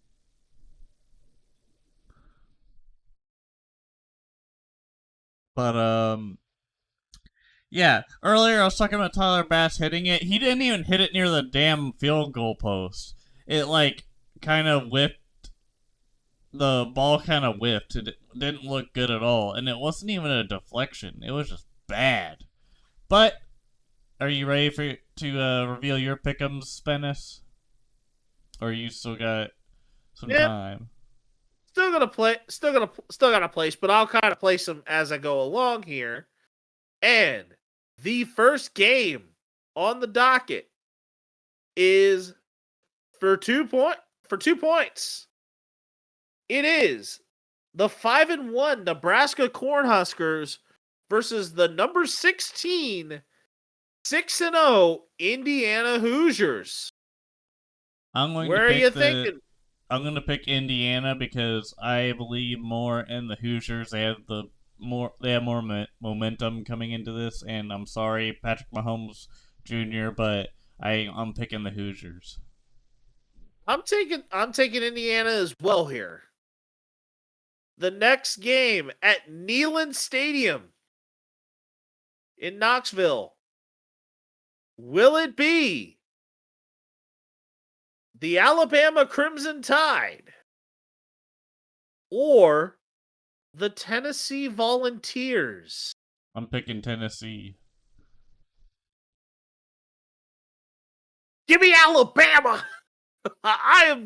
A: But yeah. Earlier I was talking about Tyler Bass hitting it. He didn't even hit it near the damn field goal post. It like kind of whipped. The ball kind of whipped. It didn't look good at all, and it wasn't even a deflection. It was just bad. But are you ready to reveal your pick'ems, Spennis? Or you still got some time?
E: Still gonna place, but I'll kind of place them as I go along here. And the first game on the docket is for 2 points. It is the 5-1 Nebraska Cornhuskers versus the number 16 6-0 Indiana Hoosiers. Where are you thinking?
A: I'm going to pick Indiana because I believe more in the Hoosiers. They have more momentum coming into this, and I'm sorry, Patrick Mahomes Jr., but I'm picking the Hoosiers.
E: I'm taking Indiana as well here. The next game at Neyland Stadium in Knoxville. Will it be the Alabama Crimson Tide or the Tennessee Volunteers?
A: I'm picking Tennessee.
E: Give me Alabama. I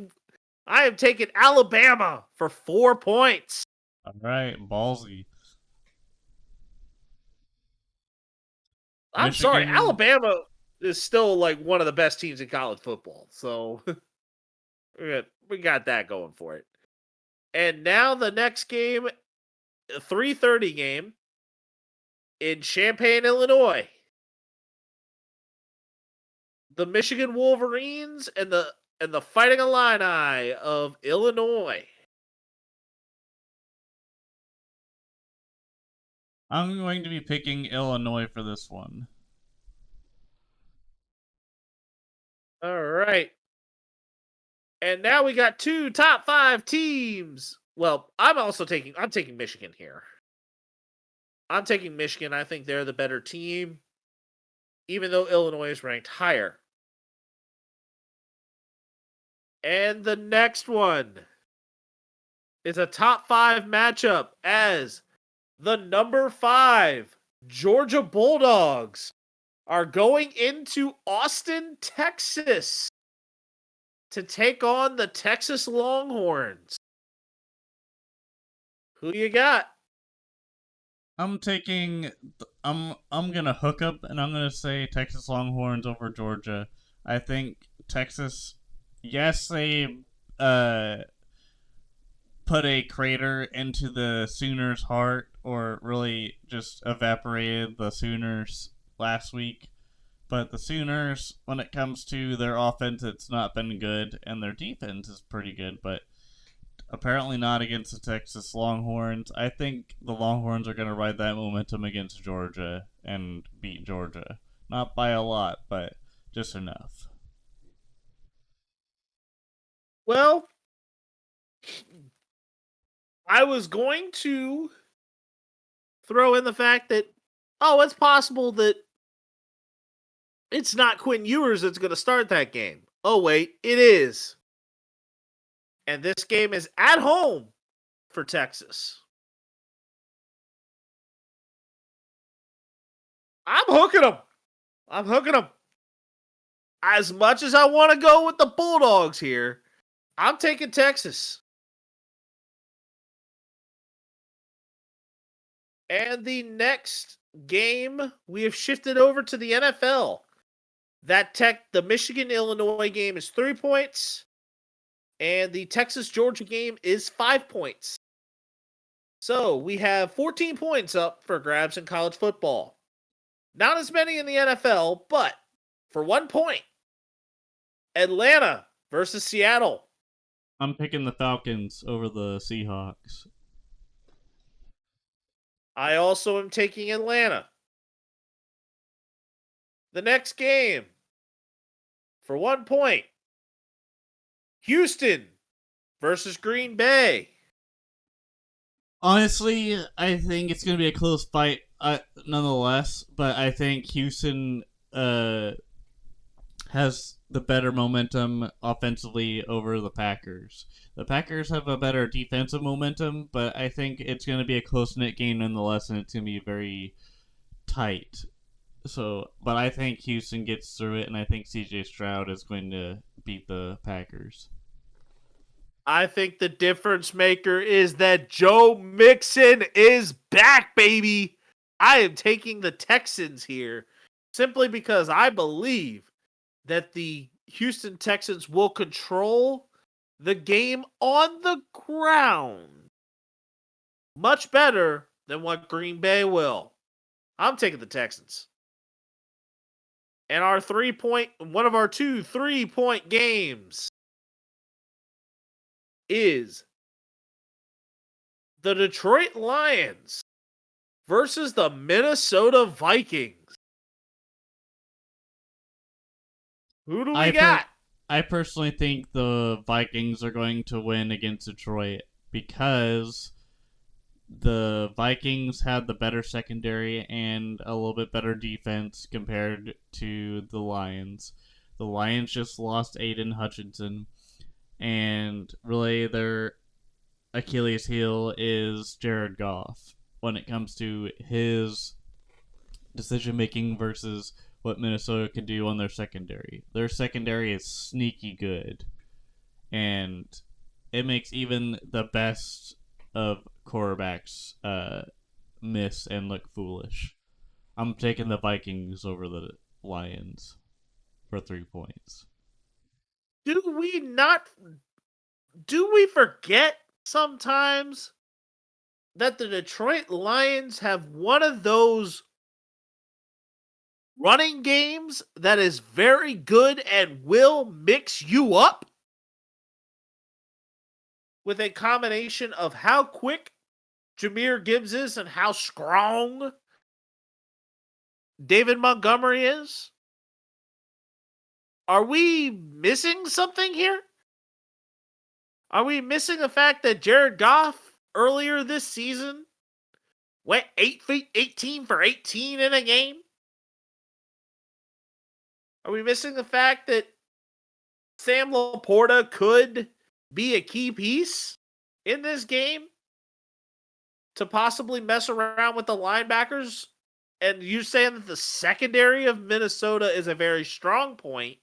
E: am taking Alabama for 4 points.
A: All right, ballsy.
E: I'm sorry, Alabama is still like one of the best teams in college football. So we got that going for it. And now the next game, a 3:30 game in Champaign, Illinois. The Michigan Wolverines and the Fighting Illini of Illinois.
A: I'm going to be picking Illinois for this one.
E: All right. And now we got two top 5 teams. Well, I'm taking Michigan here. I'm taking Michigan. I think they're the better team, even though Illinois is ranked higher. And the next one is a top 5 matchup as the number 5 Georgia Bulldogs are going into Austin, Texas to take on the Texas Longhorns. Who you got?
A: I'm gonna hook up and I'm gonna say Texas Longhorns over Georgia. I think Texas, yes, they put a crater into the Sooners' heart, or really just evaporated the Sooners last week. But the Sooners, when it comes to their offense, it's not been good, and their defense is pretty good, but apparently not against the Texas Longhorns. I think the Longhorns are going to ride that momentum against Georgia and beat Georgia. Not by a lot, but just enough.
E: Well, I was going to throw in the fact that, it's possible that it's not Quinn Ewers that's going to start that game. Oh, wait, it is. And this game is at home for Texas. I'm hooking them. As much as I want to go with the Bulldogs here, I'm taking Texas. And the next game, we have shifted over to the NFL. The Michigan-Illinois game is 3 points, and the Texas-Georgia game is 5 points. So we have 14 points up for grabs in college football. Not as many in the NFL, but for 1 point, Atlanta versus Seattle.
A: I'm picking the Falcons over the Seahawks.
E: I also am taking Atlanta. The next game, for 1 point, Houston versus Green Bay.
A: Honestly, I think it's going to be a close fight nonetheless, but I think Houston has the better momentum offensively over the Packers. The Packers have a better defensive momentum, but I think it's going to be a close-knit game nonetheless, and it's going to be very tight. But I think Houston gets through it, and I think CJ Stroud is going to beat the Packers.
E: I think the difference maker is that Joe Mixon is back, baby. I am taking the Texans here simply because I believe that the Houston Texans will control the game on the ground much better than what Green Bay will. I'm taking the Texans. And one of our 2 3-point games is the Detroit Lions versus the Minnesota Vikings. Who do we got?
A: I personally think the Vikings are going to win against Detroit because the Vikings had the better secondary and a little bit better defense compared to the Lions. The Lions just lost Aiden Hutchinson, and really their Achilles heel is Jared Goff when it comes to his decision making versus what Minnesota can do on their secondary. Their secondary is sneaky good, and it makes even the best of quarterbacks miss and look foolish. I'm taking the Vikings over the Lions for 3 points.
E: Do we forget sometimes that the Detroit Lions have one of those running games that is very good and will mix you up with a combination of how quick Jahmyr Gibbs is and how strong David Montgomery is? Are we missing something here? Are we missing the fact that Jared Goff earlier this season went 18 for 18 in a game? Are we missing the fact that Sam Laporta could be a key piece in this game to possibly mess around with the linebackers? And you saying that the secondary of Minnesota is a very strong point.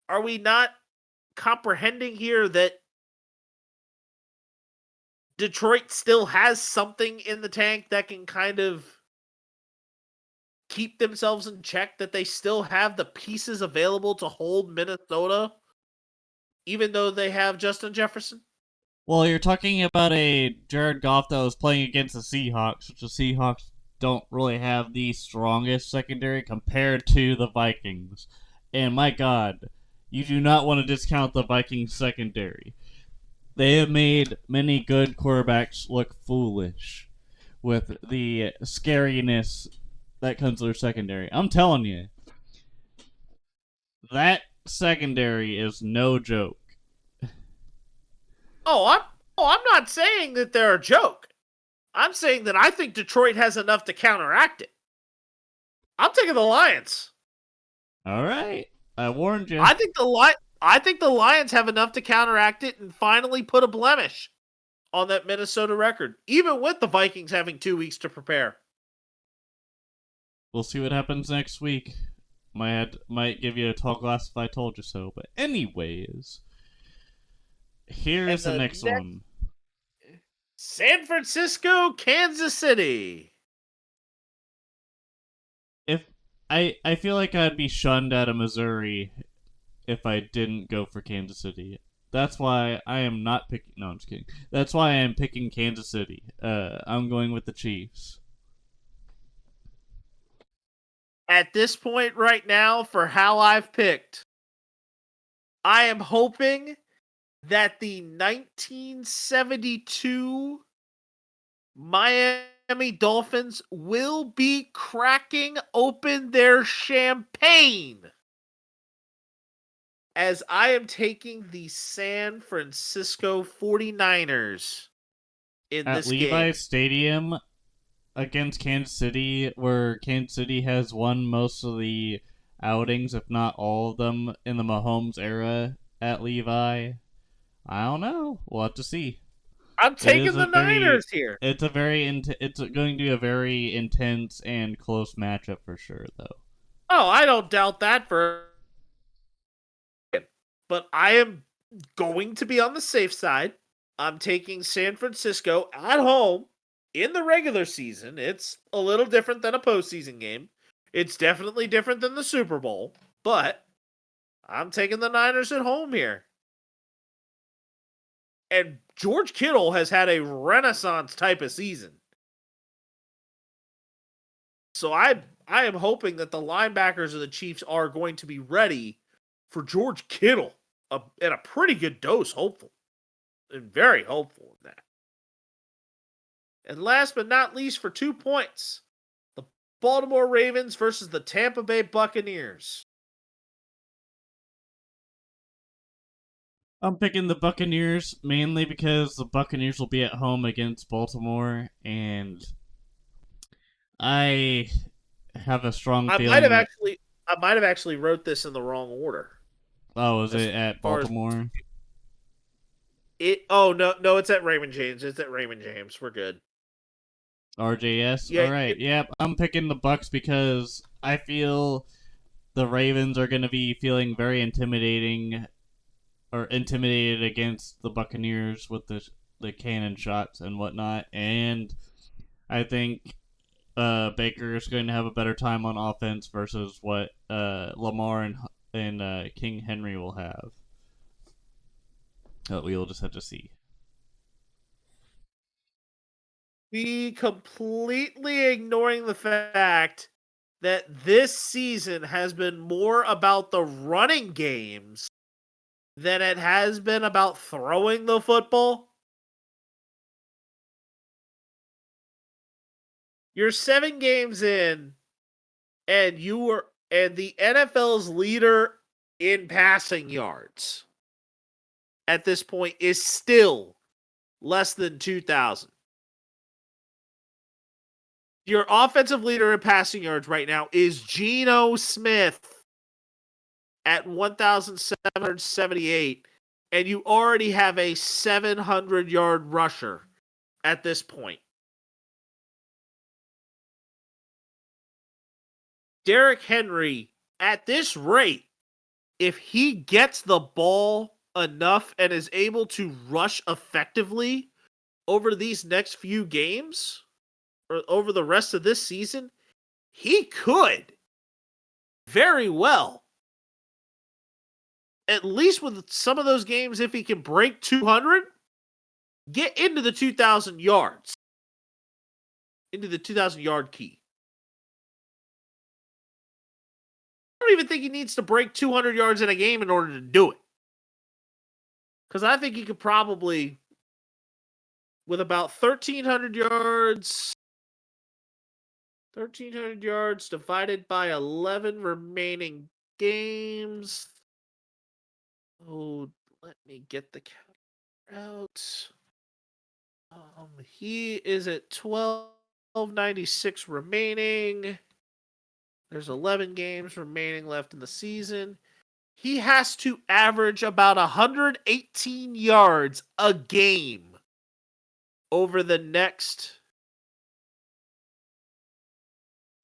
E: Are we not comprehending here that Detroit still has something in the tank that can kind of keep themselves in check, that they still have the pieces available to hold Minnesota, even though they have Justin Jefferson?
A: Well, you're talking about a Jared Goff that was playing against the Seahawks, which the Seahawks don't really have the strongest secondary compared to the Vikings. And my God, you do not want to discount the Vikings secondary. They have made many good quarterbacks look foolish with the scariness that comes to their secondary. I'm telling you, that secondary is no joke.
E: I'm not saying that they're a joke. I'm saying that I think Detroit has enough to counteract it. I'm taking the Lions.
A: All right. I warned you.
E: I think the Lions have enough to counteract it and finally put a blemish on that Minnesota record, even with the Vikings having 2 weeks to prepare.
A: We'll see what happens next week. Might give you a tall glass if I told you so. But anyways, here's the next one.
E: San Francisco, Kansas City.
A: If I feel like I'd be shunned out of Missouri if I didn't go for Kansas City. That's why I am not picking. No, I'm just kidding. That's why I am picking Kansas City. I'm going with the Chiefs.
E: At this point right now, for how I've picked, I am hoping that the 1972 Miami Dolphins will be cracking open their champagne, as I am taking the San Francisco 49ers in
A: At
E: this
A: Levi
E: game.
A: Stadium against Kansas City, where Kansas City has won most of the outings, if not all of them, in the Mahomes era at Levi. I don't know. We'll have to see.
E: I'm taking the Niners here.
A: It's going to be a very intense and close matchup for sure, though.
E: Oh, I don't doubt that but I am going to be on the safe side. I'm taking San Francisco at home in the regular season. It's a little different than a postseason game. It's definitely different than the Super Bowl, but I'm taking the Niners at home here. And George Kittle has had a renaissance type of season. So I am hoping that the linebackers of the Chiefs are going to be ready for George Kittle at a pretty good dose, hopeful. And very hopeful in that. And last but not least, for 2 points, the Baltimore Ravens versus the Tampa Bay Buccaneers.
A: I'm picking the Buccaneers mainly because the Buccaneers will be at home against Baltimore, and I have a strong feeling.
E: I might have actually wrote this in the wrong order.
A: Oh, is it at Baltimore?
E: No, it's at Raymond James. It's at Raymond James. We're good.
A: RJS?
E: Yeah,
A: Alright, yep. I'm picking the Bucks because I feel the Ravens are going to be feeling very intimidated against the Buccaneers with the cannon shots and whatnot, and I think Baker is going to have a better time on offense versus what Lamar and King Henry will have. We will just have to see.
E: Be completely ignoring the fact that this season has been more about the running games than it has been about throwing the football. You're 7 games in, and the NFL's leader in passing yards at this point is still less than 2,000. Your offensive leader in passing yards right now is Geno Smith at 1,778, and you already have a 700-yard rusher at this point. Derrick Henry, at this rate, if he gets the ball enough and is able to rush effectively over these next few games, or over the rest of this season, he could very well, at least with some of those games, if he can break 200, get into the 2,000 yards, into the 2,000-yard key. I don't even think he needs to break 200 yards in a game in order to do it. Because I think he could probably, with about 1,300 yards, 1,300 yards divided by 11 remaining games. Oh, let me get the calculator out. He is at 1296 remaining. There's 11 games remaining left in the season. He has to average about 118 yards a game over the next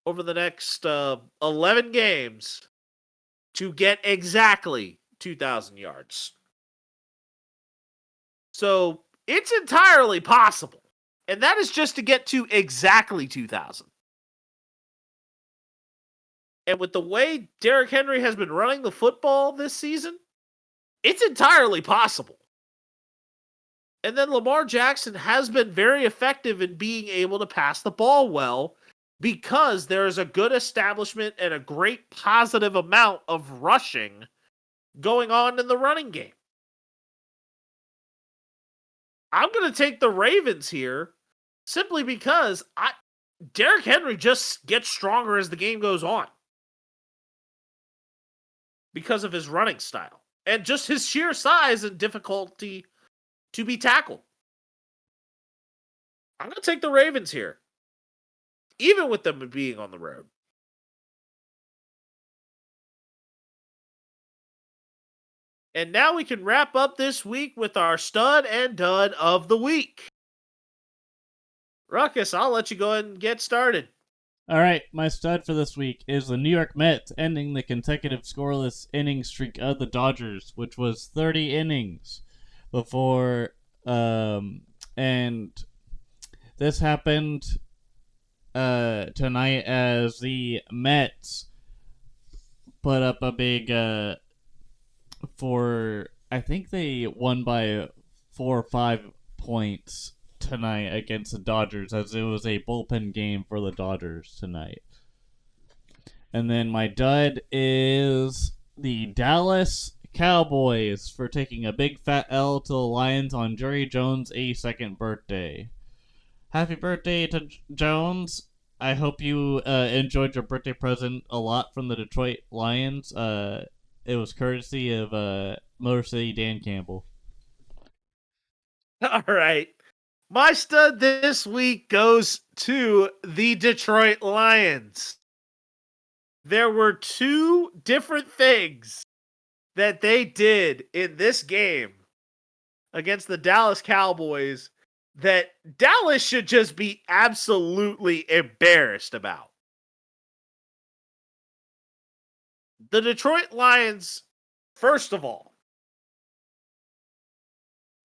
E: 11 games to get exactly 2,000 yards. So it's entirely possible. And that is just to get to exactly 2,000. And with the way Derrick Henry has been running the football this season, it's entirely possible. And then Lamar Jackson has been very effective in being able to pass the ball well because there is a good establishment and a great positive amount of rushing going on in the running game. I'm going to take the Ravens here simply because Derrick Henry just gets stronger as the game goes on because of his running style and just his sheer size and difficulty to be tackled. I'm going to take the Ravens here, even with them being on the road. And now we can wrap up this week with our stud and dud of the week. Ruckus, I'll let you go ahead and get started.
A: All right, my stud for this week is the New York Mets ending the consecutive scoreless inning streak of the Dodgers, which was 30 innings before, and this happened tonight as the Mets put up a big I think they won by 4 or 5 points tonight against the Dodgers, as it was a bullpen game for the Dodgers tonight. And then my dud is the Dallas Cowboys for taking a big fat L to the Lions on Jerry Jones' 82nd birthday. Happy birthday to Jones. I hope you enjoyed your birthday present a lot from the Detroit Lions. It was courtesy of Motor City Dan Campbell.
E: All right. My stud this week goes to the Detroit Lions. There were 2 different things that they did in this game against the Dallas Cowboys that Dallas should just be absolutely embarrassed about. The Detroit Lions, first of all,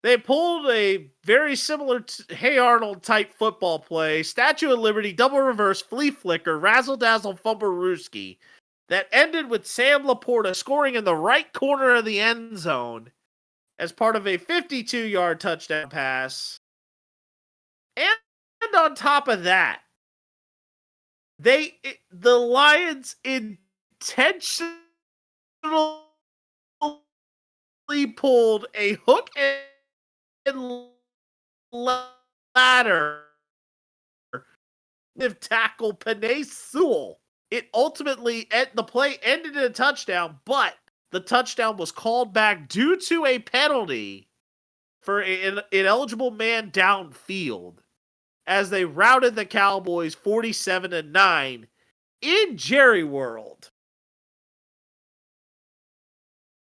E: they pulled a very similar Hey Arnold type football play, Statue of Liberty, double reverse, flea flicker, razzle dazzle, fumbarooski, that ended with Sam Laporta scoring in the right corner of the end zone as part of a 52-yard touchdown pass. And on top of that, the Lions intentionally pulled a hook and ladder with tackle Penei Sewell. It ultimately, the play ended in a touchdown, but the touchdown was called back due to a penalty for an ineligible man downfield as they routed the Cowboys 47-9 in Jerry World.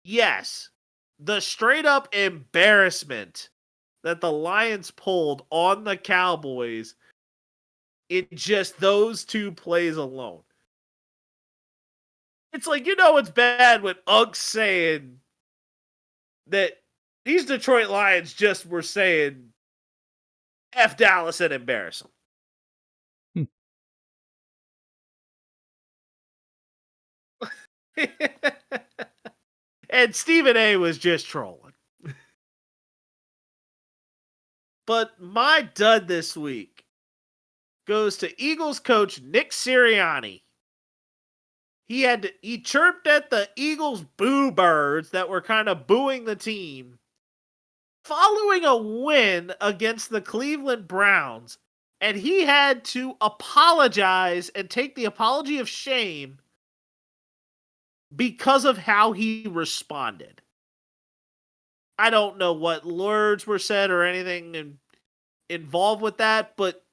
E: Yes, the straight up embarrassment that the Lions pulled on the Cowboys in just those 2 plays alone. It's like, it's bad when Unk's saying that these Detroit Lions just were saying F Dallas and embarrass them. And Stephen A was just trolling. But my dud this week goes to Eagles coach Nick Sirianni. He chirped at the Eagles boo birds that were kind of booing the team following a win against the Cleveland Browns, and he had to apologize and take the apology of shame because of how he responded. I don't know what words were said or anything involved with that, but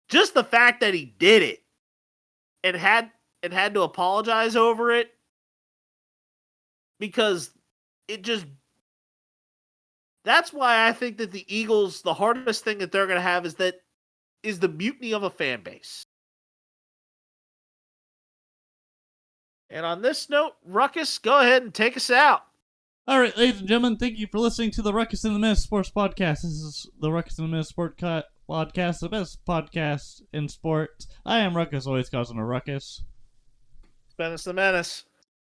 E: just the fact that he did it and had to apologize over it, because it just, that's why I think that the Eagles, the hardest thing that they're going to have is the mutiny of a fan base. And on this note, Ruckus, go ahead and take us out.
A: All right, ladies and gentlemen, thank you for listening to the Ruckus and The Menace Sports Podcast. This is the Ruckus and The Menace Sports Podcast, the best podcast in sports. I am Ruckus, always causing a ruckus.
E: Battleship the Menace.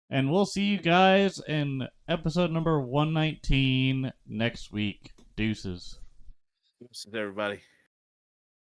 A: And we'll see you guys in episode number 119 next week. Deuces.
E: Deuces, everybody.